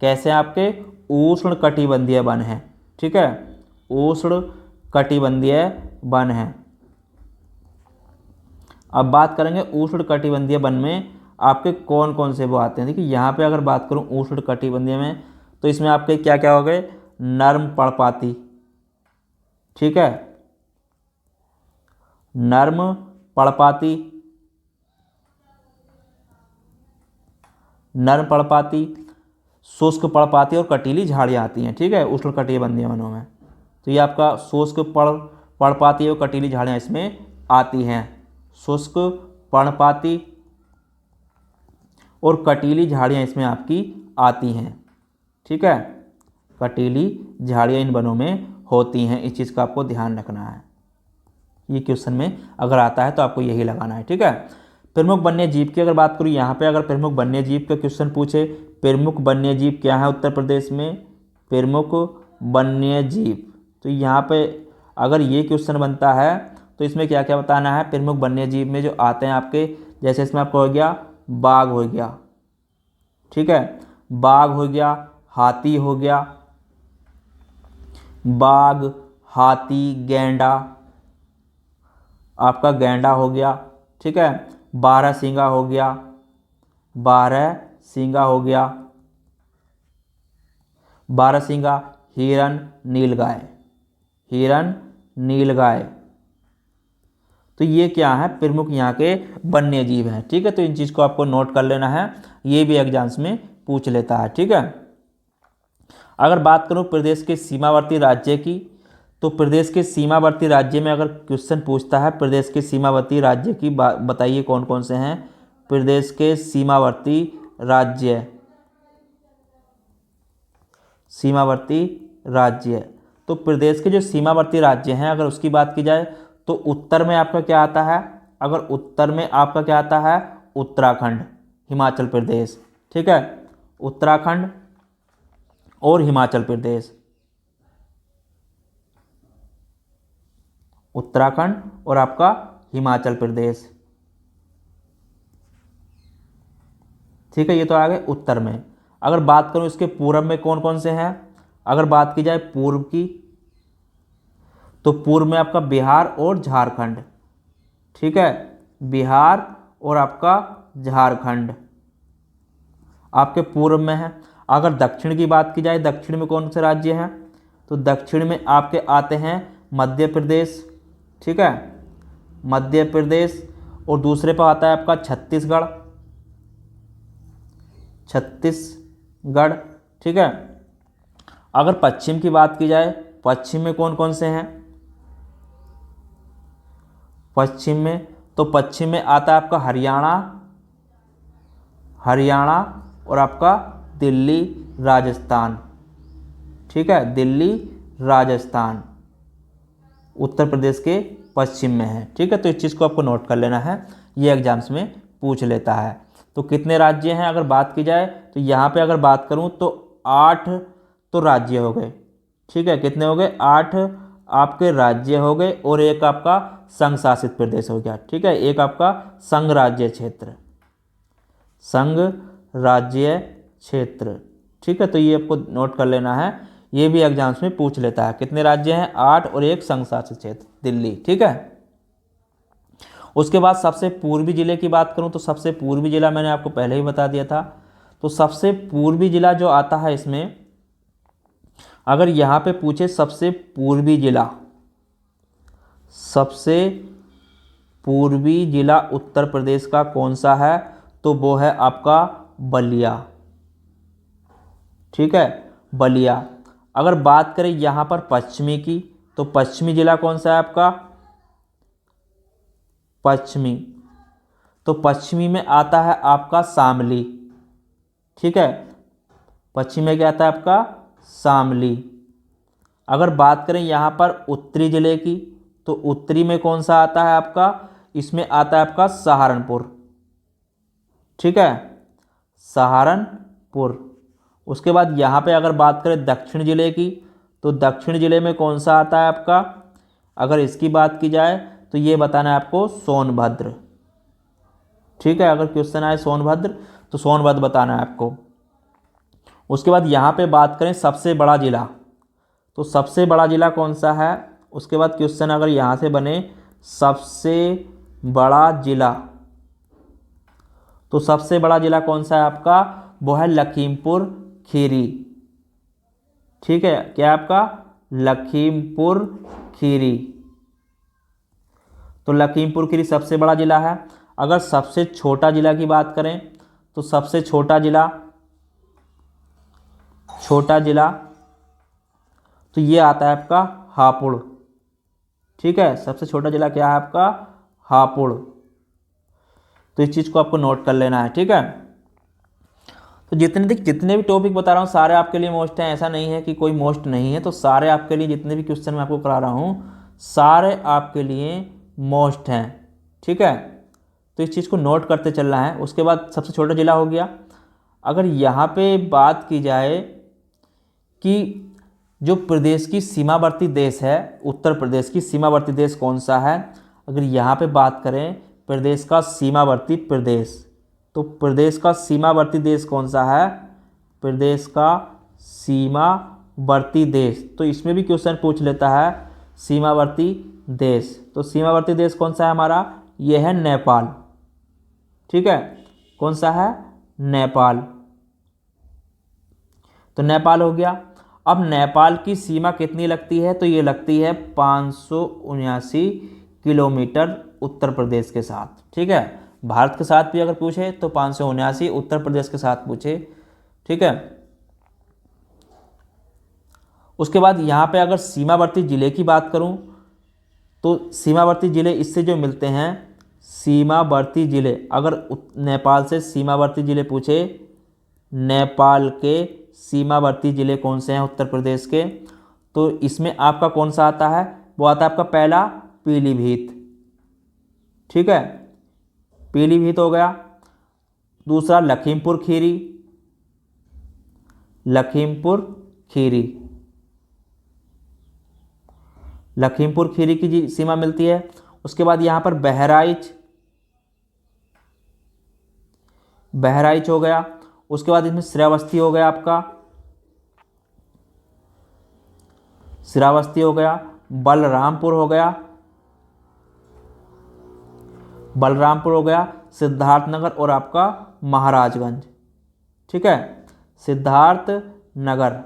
कैसे आपके उष्णकटिबंधीय वन है। ठीक है। उष्णकटिबंधीय वन है। अब बात करेंगे उष्णकटिबंधीय वन में आपके कौन कौन से वो आते हैं। देखिए यहाँ पे अगर बात करूँ उष्णकटिबंधीय में, तो इसमें आपके क्या क्या हो गए, नर्म पर्णपाती। ठीक है। नर्म पर्णपाती, नर्म पर्णपाती, शुष्क पर्णपाती और कटीली झाड़ियाँ आती हैं। ठीक है। उष्णकटिबंधीय वनों में तो ये आपका शुष्क पर्णपाती और कटीली झाड़ियाँ इसमें आती हैं। शुष्क पर्णपाती और कटीली झाड़ियाँ इसमें आपकी आती हैं। ठीक है। कटीली झाड़ियाँ इन वनों में होती हैं। इस चीज़ का आपको ध्यान रखना है। ये क्वेश्चन में अगर आता है तो आपको यही लगाना है। ठीक है। प्रमुख वन्य जीव की अगर बात करूँ, यहाँ पे अगर प्रमुख वन्य जीव का क्वेश्चन पूछे, प्रमुख वन्य जीव क्या है उत्तर प्रदेश में, प्रमुख वन्य जीव, तो यहाँ पे अगर ये क्वेश्चन बनता है तो इसमें क्या क्या बताना है। प्रमुख वन्य जीव में जो आते हैं आपके, जैसे इसमें आपको हो गया बाघ हो गया। ठीक है। बाघ हो गया, हाथी हो गया, बाघ, हाथी, गैंडा, आपका गैंडा हो गया। ठीक है। बारहसिंगा हो गया, बारहसिंगा हो गया, बारहसिंगा, हिरन, नीलगाय, हिरन, नीलगाय, तो ये क्या है, प्रमुख यहाँ के वन्य जीव हैं। ठीक है। तो इन चीज़ को आपको नोट कर लेना है, ये भी एग्जाम्स में पूछ लेता है। ठीक है। अगर बात करूँ प्रदेश के सीमावर्ती राज्य की, तो प्रदेश के सीमावर्ती राज्य में अगर क्वेश्चन पूछता है प्रदेश के सीमावर्ती राज्य की बताइए कौन कौन से हैं। प्रदेश के सीमावर्ती राज्य, सीमावर्ती राज्य, तो प्रदेश के जो सीमावर्ती राज्य हैं अगर उसकी बात की जाए तो उत्तर में आपका क्या आता है, अगर उत्तर में आपका क्या आता है, उत्तराखंड, हिमाचल प्रदेश। ठीक है। उत्तराखंड और हिमाचल प्रदेश, उत्तराखंड और आपका हिमाचल प्रदेश। ठीक है। ये तो आ गए उत्तर में। अगर बात करूं इसके पूर्व में कौन कौन से हैं, अगर बात की जाए पूर्व की, तो पूर्व में आपका बिहार और झारखंड। ठीक है। बिहार और आपका झारखंड आपके पूर्व में है। अगर दक्षिण की बात की जाए, दक्षिण में कौन से राज्य हैं, तो दक्षिण में आपके आते हैं मध्य प्रदेश। ठीक है। मध्य प्रदेश, और दूसरे पर आता है आपका छत्तीसगढ़, छत्तीसगढ़। ठीक है। अगर पश्चिम की बात की जाए, पश्चिम में कौन कौन से हैं, पश्चिम में, तो पश्चिम में आता है आपका हरियाणा, हरियाणा और आपका दिल्ली, राजस्थान। ठीक है। दिल्ली, राजस्थान उत्तर प्रदेश के पश्चिम में है। ठीक है। तो इस चीज़ को आपको नोट कर लेना है, ये एग्जाम्स में पूछ लेता है। तो कितने राज्य हैं अगर बात की जाए, तो यहाँ पे अगर बात करूँ तो 8 तो राज्य हो गए। ठीक है। कितने हो गए, 8 आपके राज्य हो गए और एक आपका संघ शासित प्रदेश हो गया। ठीक है। एक आपका संघ राज्य क्षेत्र, संघ राज्य क्षेत्र। ठीक है। तो ये आपको नोट कर लेना है, ये भी एग्जाम्स में पूछ लेता है। कितने राज्य हैं, 8 और एक संघ शासित क्षेत्र दिल्ली। ठीक है। उसके बाद सबसे पूर्वी जिले की बात करूं तो सबसे पूर्वी जिला मैंने आपको पहले ही बता दिया था। तो सबसे पूर्वी जिला जो आता है इसमें, अगर यहाँ पे पूछे सबसे पूर्वी जिला, सबसे पूर्वी जिला उत्तर प्रदेश का कौन सा है, तो वो है आपका बलिया। ठीक है। बलिया। अगर बात करें यहाँ पर पश्चिमी की, तो पश्चिमी जिला कौन सा है आपका, पश्चिमी, तो पश्चिमी में आता है आपका शामली। ठीक है। पश्चिम में क्या आता है आपका, शामली। अगर बात करें यहाँ पर उत्तरी जिले की, तो उत्तरी में कौन सा आता है आपका, इसमें आता है आपका सहारनपुर। ठीक है, सहारनपुर। उसके बाद यहाँ पे अगर बात करें दक्षिण जिले की, तो दक्षिण जिले में कौन सा आता है आपका, अगर इसकी बात की जाए तो ये बताना है आपको सोनभद्र। ठीक है, अगर क्वेश्चन आए सोनभद्र तो सोनभद्र बताना है आपको। उसके बाद यहाँ पे बात करें सबसे बड़ा जिला, तो सबसे बड़ा जिला कौन सा है, उसके बाद क्वेश्चन अगर यहाँ से बने सबसे बड़ा जिला, तो सबसे बड़ा जिला कौन सा है आपका, वो है लखीमपुर खीरी। ठीक है, क्या आपका लखीमपुर खीरी, तो लखीमपुर खीरी सबसे बड़ा जिला है। अगर सबसे छोटा जिला की बात करें तो सबसे छोटा जिला तो ये आता है आपका हापुड़। ठीक है, सबसे छोटा जिला क्या है आपका, हापुड़। तो इस चीज़ को आपको नोट कर लेना है। ठीक है, तो जितने भी टॉपिक बता रहा हूँ सारे आपके लिए मोस्ट हैं, ऐसा नहीं है कि कोई मोस्ट नहीं है, तो सारे आपके लिए जितने भी क्वेश्चन मैं आपको करा रहा हूँ सारे आपके लिए मोस्ट हैं। ठीक है, तो इस चीज़ को नोट करते चलना है। उसके बाद सबसे छोटा जिला हो गया। अगर यहाँ पे बात की जाए कि जो प्रदेश की सीमावर्ती देश है, उत्तर प्रदेश की सीमावर्ती देश कौन सा है, अगर यहाँ पे बात करें प्रदेश का सीमावर्ती प्रदेश, तो प्रदेश का सीमावर्ती देश कौन सा है, प्रदेश का सीमावर्ती देश, तो इसमें भी क्वेश्चन पूछ लेता है सीमावर्ती देश। तो सीमावर्ती देश कौन सा है हमारा, यह है नेपाल। ठीक है, कौन सा है, नेपाल। तो नेपाल हो गया। अब नेपाल की सीमा कितनी लगती है, तो ये लगती है 579 किलोमीटर उत्तर प्रदेश के साथ। ठीक है, भारत के साथ भी अगर पूछे तो 579, उत्तर प्रदेश के साथ पूछे। ठीक है, उसके बाद यहाँ पे अगर सीमावर्ती जिले की बात करूँ तो सीमावर्ती जिले इससे जो मिलते हैं, सीमावर्ती जिले अगर नेपाल से सीमावर्ती जिले पूछे, नेपाल के सीमावर्ती जिले कौन से हैं उत्तर प्रदेश के, तो इसमें आपका कौन सा आता है, वो आता है आपका पहला पीलीभीत। ठीक है, पीलीभीत हो गया। दूसरा लखीमपुर खीरी, लखीमपुर खीरी, लखीमपुर खीरी की सीमा मिलती है। उसके बाद यहाँ पर बहराइच, बहराइच हो गया। उसके बाद इसमें श्रावस्ती हो गया आपका, श्रावस्ती हो गया। बलरामपुर हो गया, बलरामपुर हो गया। सिद्धार्थनगर और आपका महाराजगंज। ठीक है, सिद्धार्थनगर,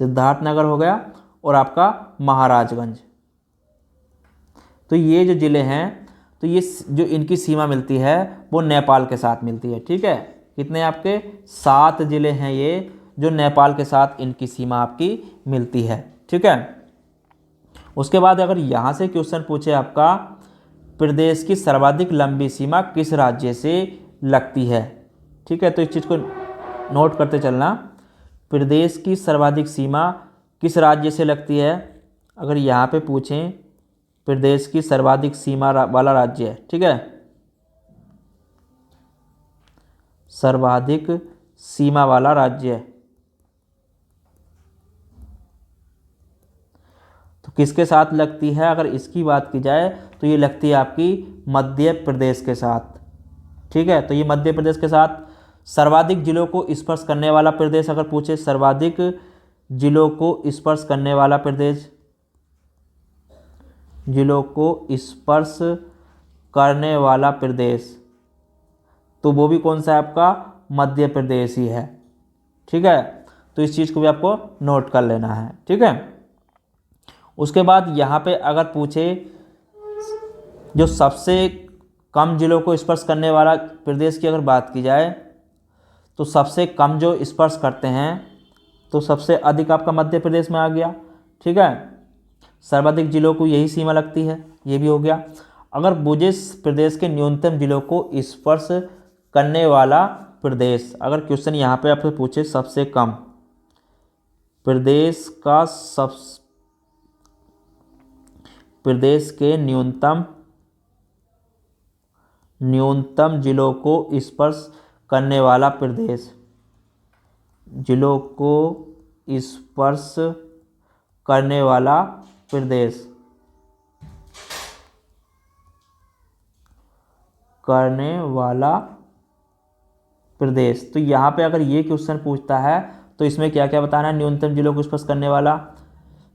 सिद्धार्थनगर हो गया और आपका महाराजगंज। तो ये जो ज़िले हैं, तो ये जो इनकी सीमा मिलती है वो नेपाल के साथ मिलती है। ठीक है, कितने आपके 7 ज़िले हैं ये जो नेपाल के साथ इनकी सीमा आपकी मिलती है। ठीक है, उसके बाद अगर यहाँ से क्वेश्चन पूछे आपका प्रदेश की सर्वाधिक लंबी सीमा किस राज्य से लगती है। ठीक है, तो इस चीज़ को नोट करते चलना, प्रदेश की सर्वाधिक सीमा किस राज्य से लगती है। अगर यहाँ पे पूछें प्रदेश की सर्वाधिक सीमा वाला राज्य है, ठीक है, सर्वाधिक सीमा वाला राज्य है, तो किसके साथ लगती है, अगर इसकी बात की जाए तो ये लगती है आपकी मध्य प्रदेश के साथ। ठीक है, तो ये मध्य प्रदेश के साथ। सर्वाधिक जिलों को स्पर्श करने वाला प्रदेश अगर पूछे, सर्वाधिक जिलों को स्पर्श करने वाला प्रदेश, जिलों को स्पर्श करने वाला प्रदेश, तो वो भी कौन सा है आपका मध्य प्रदेश ही है। ठीक है, तो इस चीज़ को भी आपको नोट कर लेना है। ठीक है, उसके बाद यहाँ पे अगर पूछे जो सबसे कम जिलों को स्पर्श करने वाला प्रदेश की अगर बात की जाए, तो सबसे कम जो स्पर्श करते हैं तो सबसे अधिक आपका मध्य प्रदेश में आ गया। ठीक है, सर्वाधिक जिलों को यही सीमा लगती है, ये भी हो गया। अगर मुझे प्रदेश के न्यूनतम जिलों को स्पर्श करने वाला प्रदेश, अगर क्वेश्चन यहाँ पे आपसे पूछे सबसे कम प्रदेश का प्रदेश के न्यूनतम जिलों को स्पर्श करने वाला प्रदेश, जिलों को स्पर्श करने वाला प्रदेश, करने वाला प्रदेश। तो यहाँ पे अगर ये क्वेश्चन पूछता है तो इसमें क्या क्या बताना है, न्यूनतम जिलों को स्पर्श करने वाला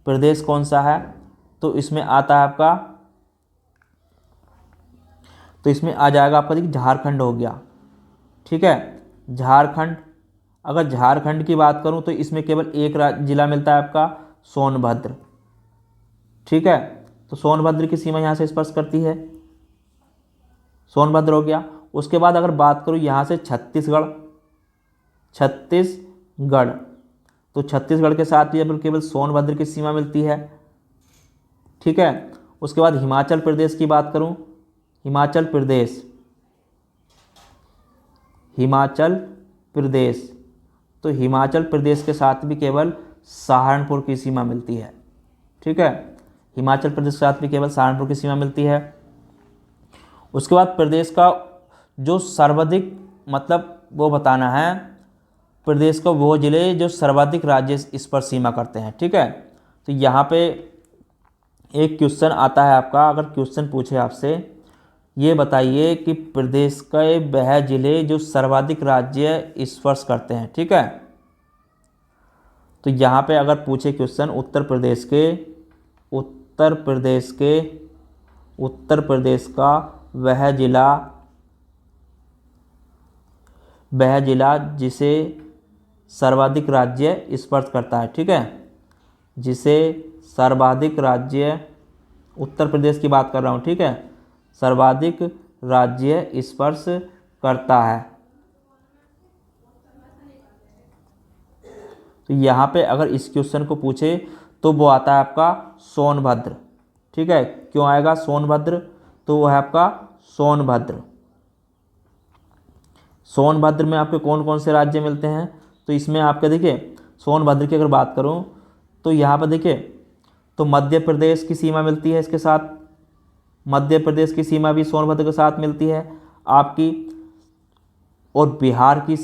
प्रदेश कौन सा है, तो इसमें आता है आपका, तो इसमें आ जाएगा आपका देखिए झारखंड हो गया, ठीक है, झारखंड। अगर झारखंड की बात करूं तो इसमें केवल एक जिला मिलता है आपका सोनभद्र, ठीक है, तो सोनभद्र की सीमा यहाँ से स्पर्श करती है, सोनभद्र हो गया। उसके बाद अगर बात करूं यहाँ से छत्तीसगढ़, छत्तीसगढ़, तो छत्तीसगढ़ के साथ भी केवल सोनभद्र की सीमा मिलती है, ठीक है। उसके बाद हिमाचल प्रदेश की बात करूं, हिमाचल प्रदेश, हिमाचल प्रदेश, तो हिमाचल प्रदेश के साथ भी केवल सहारनपुर की सीमा मिलती है, ठीक है, हिमाचल प्रदेश के साथ भी केवल सहारनपुर की सीमा मिलती है। उसके बाद प्रदेश का जो सर्वाधिक मतलब वो बताना है, प्रदेश का वो जिले जो सर्वाधिक राज्य इस पर सीमा करते हैं, ठीक है। तो यहाँ पे एक क्वेश्चन आता है आपका, अगर क्वेश्चन पूछे आपसे ये बताइए कि प्रदेश के वह जिले जो सर्वाधिक राज्य स्पर्श करते हैं, ठीक है। तो यहाँ पे अगर पूछे क्वेश्चन उत्तर प्रदेश का वह जिला जिसे सर्वाधिक राज्य स्पर्श करता है, ठीक है, जिसे सर्वाधिक राज्य, उत्तर प्रदेश की बात कर रहा हूँ, ठीक है, सर्वाधिक राज्य स्पर्श करता है। तो यहाँ पे अगर इस क्वेश्चन को पूछे तो वो आता है आपका सोनभद्र, ठीक है। क्यों आएगा सोनभद्र, तो वो है आपका सोनभद्र। सोनभद्र में आपके कौन कौन से राज्य मिलते हैं, तो इसमें आपके देखिए सोनभद्र की अगर बात करूं तो यहाँ पर देखिए, तो मध्य प्रदेश की सीमा मिलती है इसके साथ, मध्य प्रदेश की सीमा भी सोनभद्र के साथ मिलती है आपकी, और बिहार की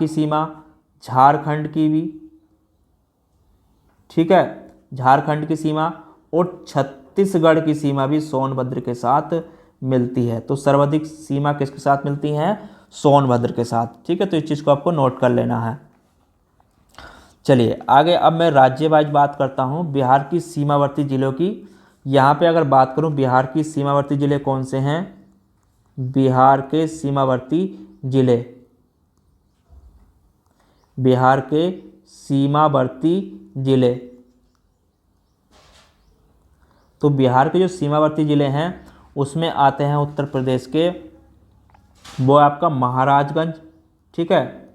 सीमा झारखंड की भी, ठीक है, झारखंड की सीमा, और छत्तीसगढ़ की सीमा भी सोनभद्र के साथ मिलती है। तो सर्वाधिक सीमा किसके साथ मिलती है, सोनभद्र के साथ, ठीक है। तो इस चीज़ को आपको नोट कर लेना है। चलिए आगे, अब मैं राज्य वाइज बात करता हूँ बिहार की सीमावर्ती जिलों की। यहाँ पे अगर बात करूँ बिहार की सीमावर्ती जिले कौन से हैं, बिहार के सीमावर्ती जिले, बिहार के सीमावर्ती जिले, तो बिहार के जो सीमावर्ती जिले हैं उसमें आते हैं उत्तर प्रदेश के, वो आपका महाराजगंज, ठीक है,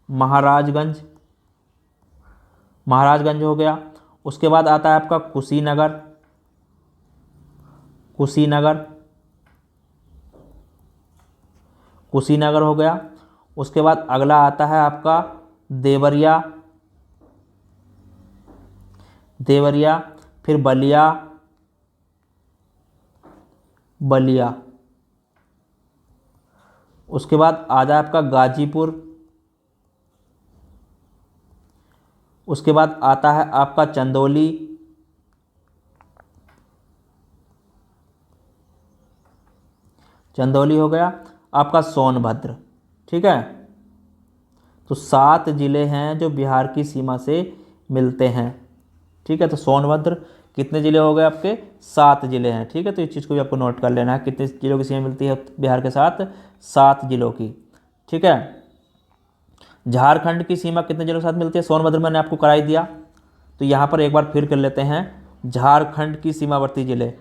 महाराजगंज हो गया। उसके बाद आता है आपका कुशीनगर, कुशीनगर हो गया। उसके बाद अगला आता है आपका देवरिया, फिर बलिया, उसके बाद आ जाए आपका गाजीपुर, उसके बाद आता है आपका चंदौली, हो गया आपका सोनभद्र, ठीक है। तो 7 जिले हैं जो बिहार की सीमा से मिलते हैं, ठीक है। तो सोनभद्र कितने जिले हो गए आपके, 7 जिले हैं, ठीक है। तो इस चीज़ को भी आपको नोट कर लेना है, कितने जिलों की सीमा मिलती है बिहार के साथ, 7 जिलों की, ठीक है। झारखंड की सीमा कितने जिलों के साथ मिलती है, सोनभद्र मैंने आपको कराई दिया। तो यहाँ पर एक बार फिर कर लेते हैं झारखंड की सीमावर्ती जिले।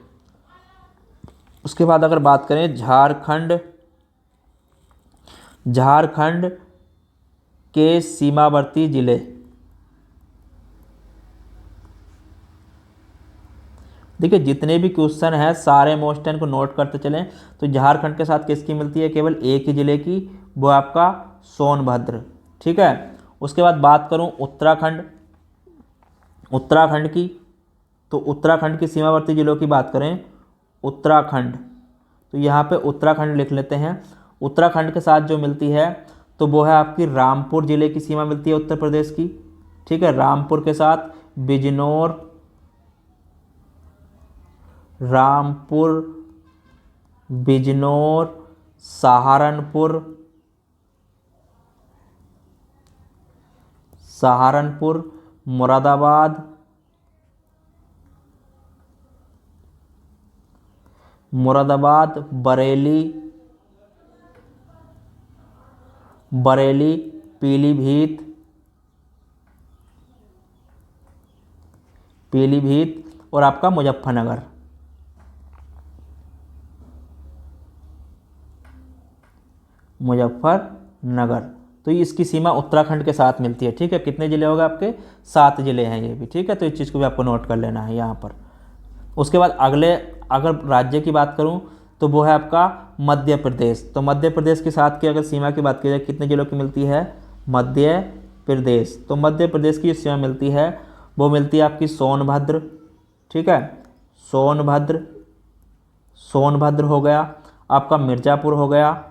उसके बाद अगर बात करें झारखंड के सीमावर्ती जिले, देखिए जितने भी क्वेश्चन हैं सारे मोस्ट को नोट करते चलें। तो झारखंड के साथ किसकी मिलती है, केवल एक ही जिले की, वो आपका सोनभद्र। ठीक है। उसके बाद बात करूं उत्तराखंड, उत्तराखंड की, तो उत्तराखंड की सीमावर्ती जिलों की बात करें, उत्तराखंड, तो यहाँ पे उत्तराखंड लिख लेते हैं। उत्तराखंड के साथ जो मिलती है तो वो है आपकी रामपुर जिले की सीमा मिलती है उत्तर प्रदेश की। ठीक है, रामपुर के साथ बिजनौर, रामपुर, बिजनौर, सहारनपुर, सहारनपुर, मुरादाबाद, मुरादाबाद, बरेली, बरेली, पीलीभीत, पीलीभीत और आपका मुजफ्फरनगर। मुजफ्फरनगर, तो ये इसकी सीमा उत्तराखंड के साथ मिलती है। ठीक है, कितने ज़िले हो गए आपके, 7 ज़िले हैं ये भी। ठीक है, तो इस चीज़ को भी आपको नोट कर लेना है यहाँ पर। उसके बाद अगले अगर राज्य की बात करूँ तो वो है आपका मध्य प्रदेश। तो मध्य प्रदेश के साथ की अगर सीमा की बात की जाए कितने जिलों की मिलती है, मध्य प्रदेश, तो मध्य प्रदेश की जो सीमा मिलती है वो मिलती है आपकी सोनभद्र। ठीक है, सोनभद्र, सोनभद्र हो गया आपका, मिर्ज़ापुर हो गया,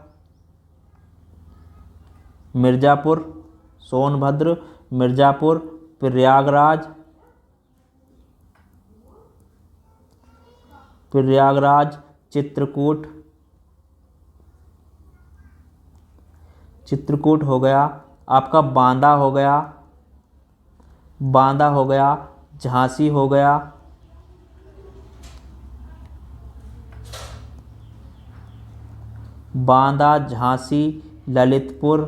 मिर्ज़ापुर, सोनभद्र, मिर्ज़ापुर, प्रयागराज, प्रयागराज, चित्रकूट, चित्रकूट हो गया आपका, बांदा हो गया, बांदा हो गया, झांसी हो गया, बांदा, झांसी, ललितपुर,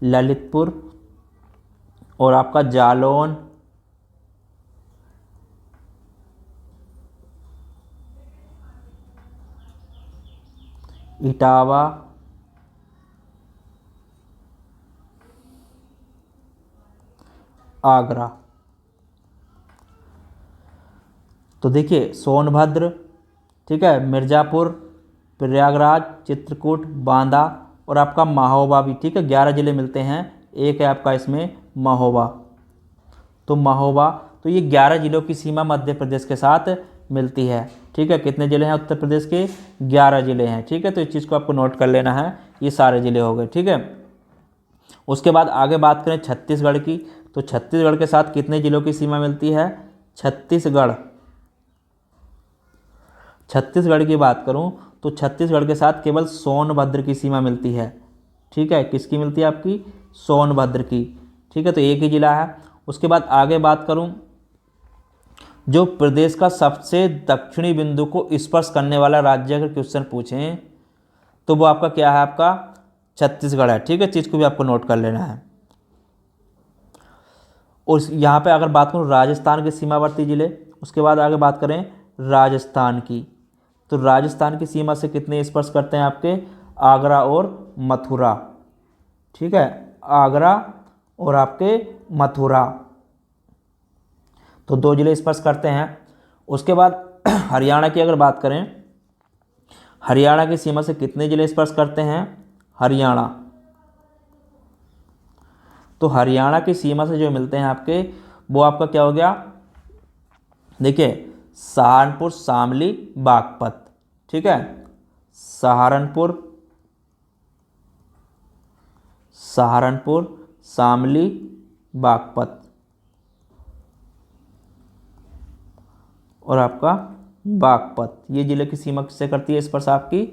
ललितपुर और आपका जालौन, इटावा, आगरा। तो देखिए सोनभद्र, ठीक है, मिर्ज़ापुर, प्रयागराज, चित्रकूट, बांदा और आपका महोबा भी। ठीक है, 11 ज़िले मिलते हैं, एक है आपका इसमें महोबा। तो महोबा, तो ये 11 ज़िलों की सीमा मध्य प्रदेश के साथ मिलती है। ठीक है, कितने ज़िले हैं उत्तर प्रदेश के, 11 ज़िले हैं। ठीक है, तो इस चीज़ को आपको नोट कर लेना है, ये सारे ज़िले हो गए। ठीक है, उसके बाद आगे बात करें छत्तीसगढ़ की, तो छत्तीसगढ़ के साथ कितने ज़िलों की सीमा मिलती है, छत्तीसगढ़, छत्तीसगढ़ की बात करूं तो छत्तीसगढ़ के साथ केवल सोनभद्र की सीमा मिलती है। ठीक है, किसकी मिलती है आपकी, सोनभद्र की। ठीक है, तो एक ही ज़िला है। उसके बाद आगे बात करूं, जो प्रदेश का सबसे दक्षिणी बिंदु को स्पर्श करने वाला राज्य अगर क्वेश्चन पूछें तो वो आपका क्या है, आपका छत्तीसगढ़ है। ठीक है, चीज़ को भी आपको नोट कर लेना है। और यहाँ पे अगर बात करूँ राजस्थान के सीमावर्ती ज़िले, उसके बाद आगे बात करें राजस्थान की, तो राजस्थान की सीमा से कितने स्पर्श करते हैं आपके, आगरा और मथुरा। ठीक है, आगरा और आपके मथुरा, तो 2 ज़िले स्पर्श करते हैं। उसके बाद हरियाणा की अगर बात करें, हरियाणा की सीमा से कितने ज़िले स्पर्श करते हैं, हरियाणा, तो हरियाणा की सीमा से जो मिलते हैं आपके वो आपका क्या हो गया, देखिए सहारनपुर, शामली, बागपत। ठीक है, सहारनपुर, सहारनपुर, शामली, बागपत और आपका बागपत, ये जिले की सीमा किससे करती है स्पर्श आपकी,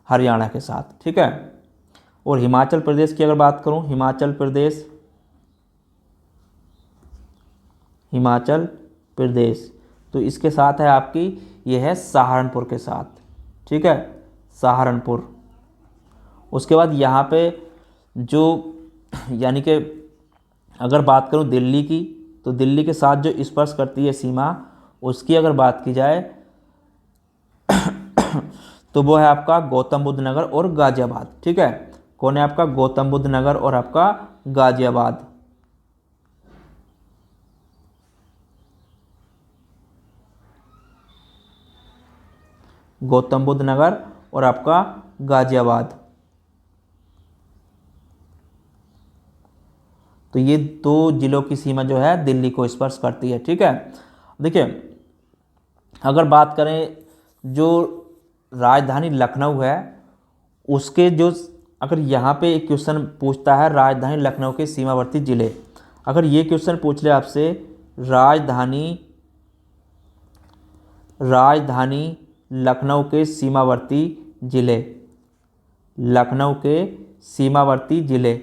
हरियाणा के साथ। ठीक है, और हिमाचल प्रदेश की अगर बात करूं, हिमाचल प्रदेश, हिमाचल प्रदेश, तो इसके साथ है आपकी, ये है सहारनपुर के साथ। ठीक है, सहारनपुर। उसके बाद यहाँ पे जो यानी कि अगर बात करूँ दिल्ली की, तो दिल्ली के साथ जो स्पर्श करती है सीमा, उसकी अगर बात की जाए तो वो है आपका गौतम बुद्ध नगर और गाज़ियाबाद। ठीक है, कौन है आपका, गौतम बुद्ध नगर और आपका गाज़ियाबाद। गौतम बुद्ध नगर और आपका गाजियाबाद। तो ये 2 जिलों की सीमा जो है दिल्ली को स्पर्श करती है। ठीक है, देखिए अगर बात करें जो राजधानी लखनऊ है उसके जो, अगर यहाँ पे एक क्वेश्चन पूछता है राजधानी लखनऊ के सीमावर्ती जिले, अगर ये क्वेश्चन पूछ ले आपसे राजधानी लखनऊ के सीमावर्ती जिले, लखनऊ के सीमावर्ती जिले,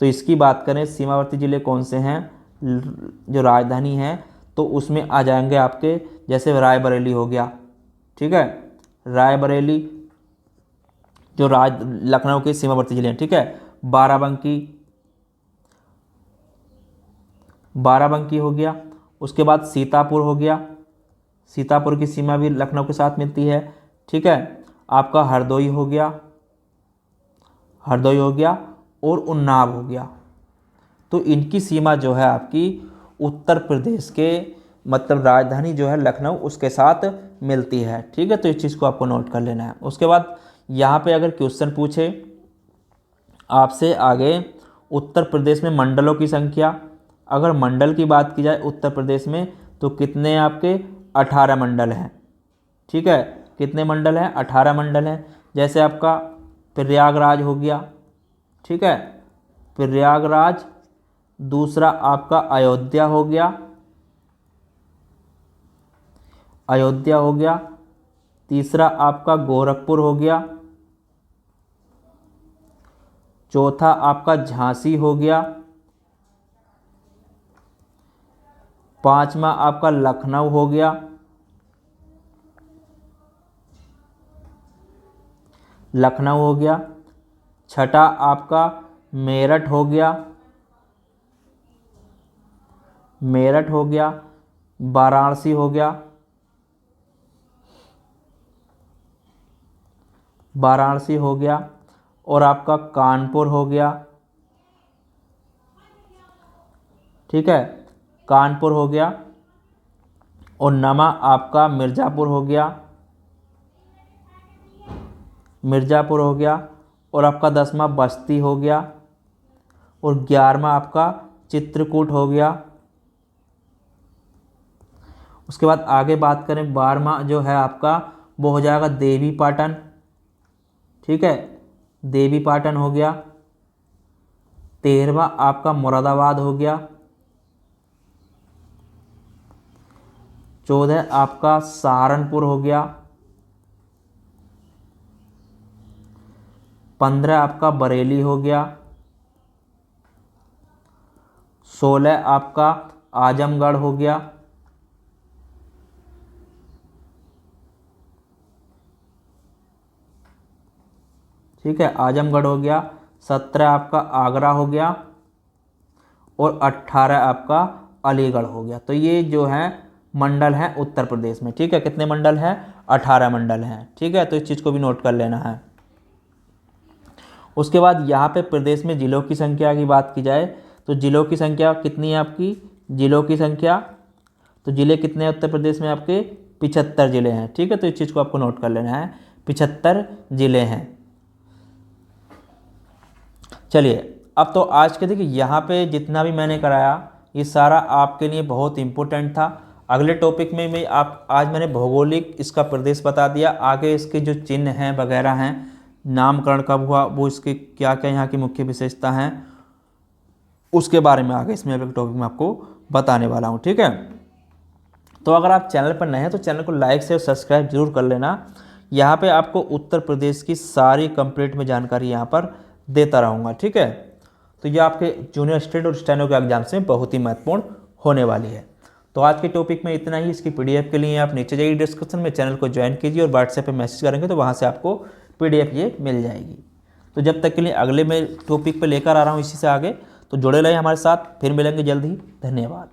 तो इसकी बात करें सीमावर्ती जिले कौन से हैं जो राजधानी है, तो उसमें आ जाएंगे आपके जैसे रायबरेली हो गया। ठीक है, रायबरेली जो लखनऊ के सीमावर्ती जिले हैं। ठीक है, बाराबंकी हो गया, उसके बाद सीतापुर हो गया, सीतापुर की सीमा भी लखनऊ के साथ मिलती है। ठीक है, आपका हरदोई हो गया और उन्नाव हो गया। तो इनकी सीमा जो है आपकी उत्तर प्रदेश के मतलब राजधानी जो है लखनऊ उसके साथ मिलती है। ठीक है, तो इस चीज़ को आपको नोट कर लेना है। उसके बाद यहाँ पे अगर क्वेश्चन पूछे आपसे आगे उत्तर प्रदेश में मंडलों की संख्या, अगर मंडल की बात की जाए उत्तर प्रदेश में तो कितने आपके 18 मंडल हैं। ठीक है, कितने मंडल हैं? 18 मंडल हैं। जैसे आपका प्रयागराज हो गया। ठीक है, प्रयागराज, दूसरा आपका अयोध्या हो गया, तीसरा आपका गोरखपुर हो गया, चौथा आपका झांसी हो गया, पांचवा आपका लखनऊ हो गया, छठा आपका मेरठ हो गया, वाराणसी हो गया और आपका कानपुर हो गया। ठीक है, कानपुर हो गया और नवा आपका मिर्ज़ापुर हो गया और आपका 10वां बस्ती हो गया और 11वां आपका चित्रकूट हो गया। उसके बाद आगे बात करें 12वां जो है आपका वो हो जाएगा देवी पाटन। ठीक है, देवी पाटन हो गया। 13वां आपका मुरादाबाद हो गया। 14 आपका सहारनपुर हो गया। 15 आपका बरेली हो गया। 16 आपका आजमगढ़ हो गया। ठीक है, आजमगढ़ हो गया। 17 आपका आगरा हो गया और 18 आपका अलीगढ़ हो गया। तो ये जो है मंडल हैं उत्तर प्रदेश में। ठीक है, कितने मंडल हैं? 18 मंडल हैं। ठीक है, तो इस चीज़ को भी नोट कर लेना है। उसके बाद यहाँ पे प्रदेश में जिलों की संख्या की बात की जाए तो जिलों की संख्या कितनी है आपकी? जिलों की संख्या, तो जिले कितने हैं उत्तर प्रदेश में आपके? 75 जिले हैं। ठीक है, तो इस चीज़ को आपको नोट कर लेना है, 75 जिले हैं। चलिए, अब तो आज के देखिए यहाँ पे जितना भी मैंने कराया ये सारा आपके लिए बहुत इम्पोर्टेंट था। अगले टॉपिक में मैं आज मैंने भौगोलिक इसका प्रदेश बता दिया, आगे इसके जो चिन्ह हैं वगैरह हैं, नामकरण कब हुआ, वो इसके क्या क्या यहाँ की मुख्य विशेषता हैं, उसके बारे में आगे इसमें अगले टॉपिक में आपको बताने वाला हूँ। ठीक है, तो अगर आप चैनल पर नए हैं तो चैनल को लाइक से सब्सक्राइब जरूर कर लेना। यहाँ पे आपको उत्तर प्रदेश की सारी कंप्लीट में जानकारी यहाँ पर देता रहूँगा। ठीक है, तो ये आपके जूनियर स्टेट और स्टेनो के एग्जाम से बहुत ही महत्वपूर्ण होने वाली है। तो आज के टॉपिक में इतना ही। इसकी पीडीएफ के लिए आप नीचे जाइए डिस्क्रिप्शन में, चैनल को ज्वाइन कीजिए और व्हाट्सएप पे मैसेज करेंगे तो वहाँ से आपको पीडीएफ ये मिल जाएगी। तो जब तक के लिए अगले मैं टॉपिक पे लेकर आ रहा हूँ इसी से आगे, तो जुड़े रहिए हमारे साथ, फिर मिलेंगे जल्द ही। धन्यवाद।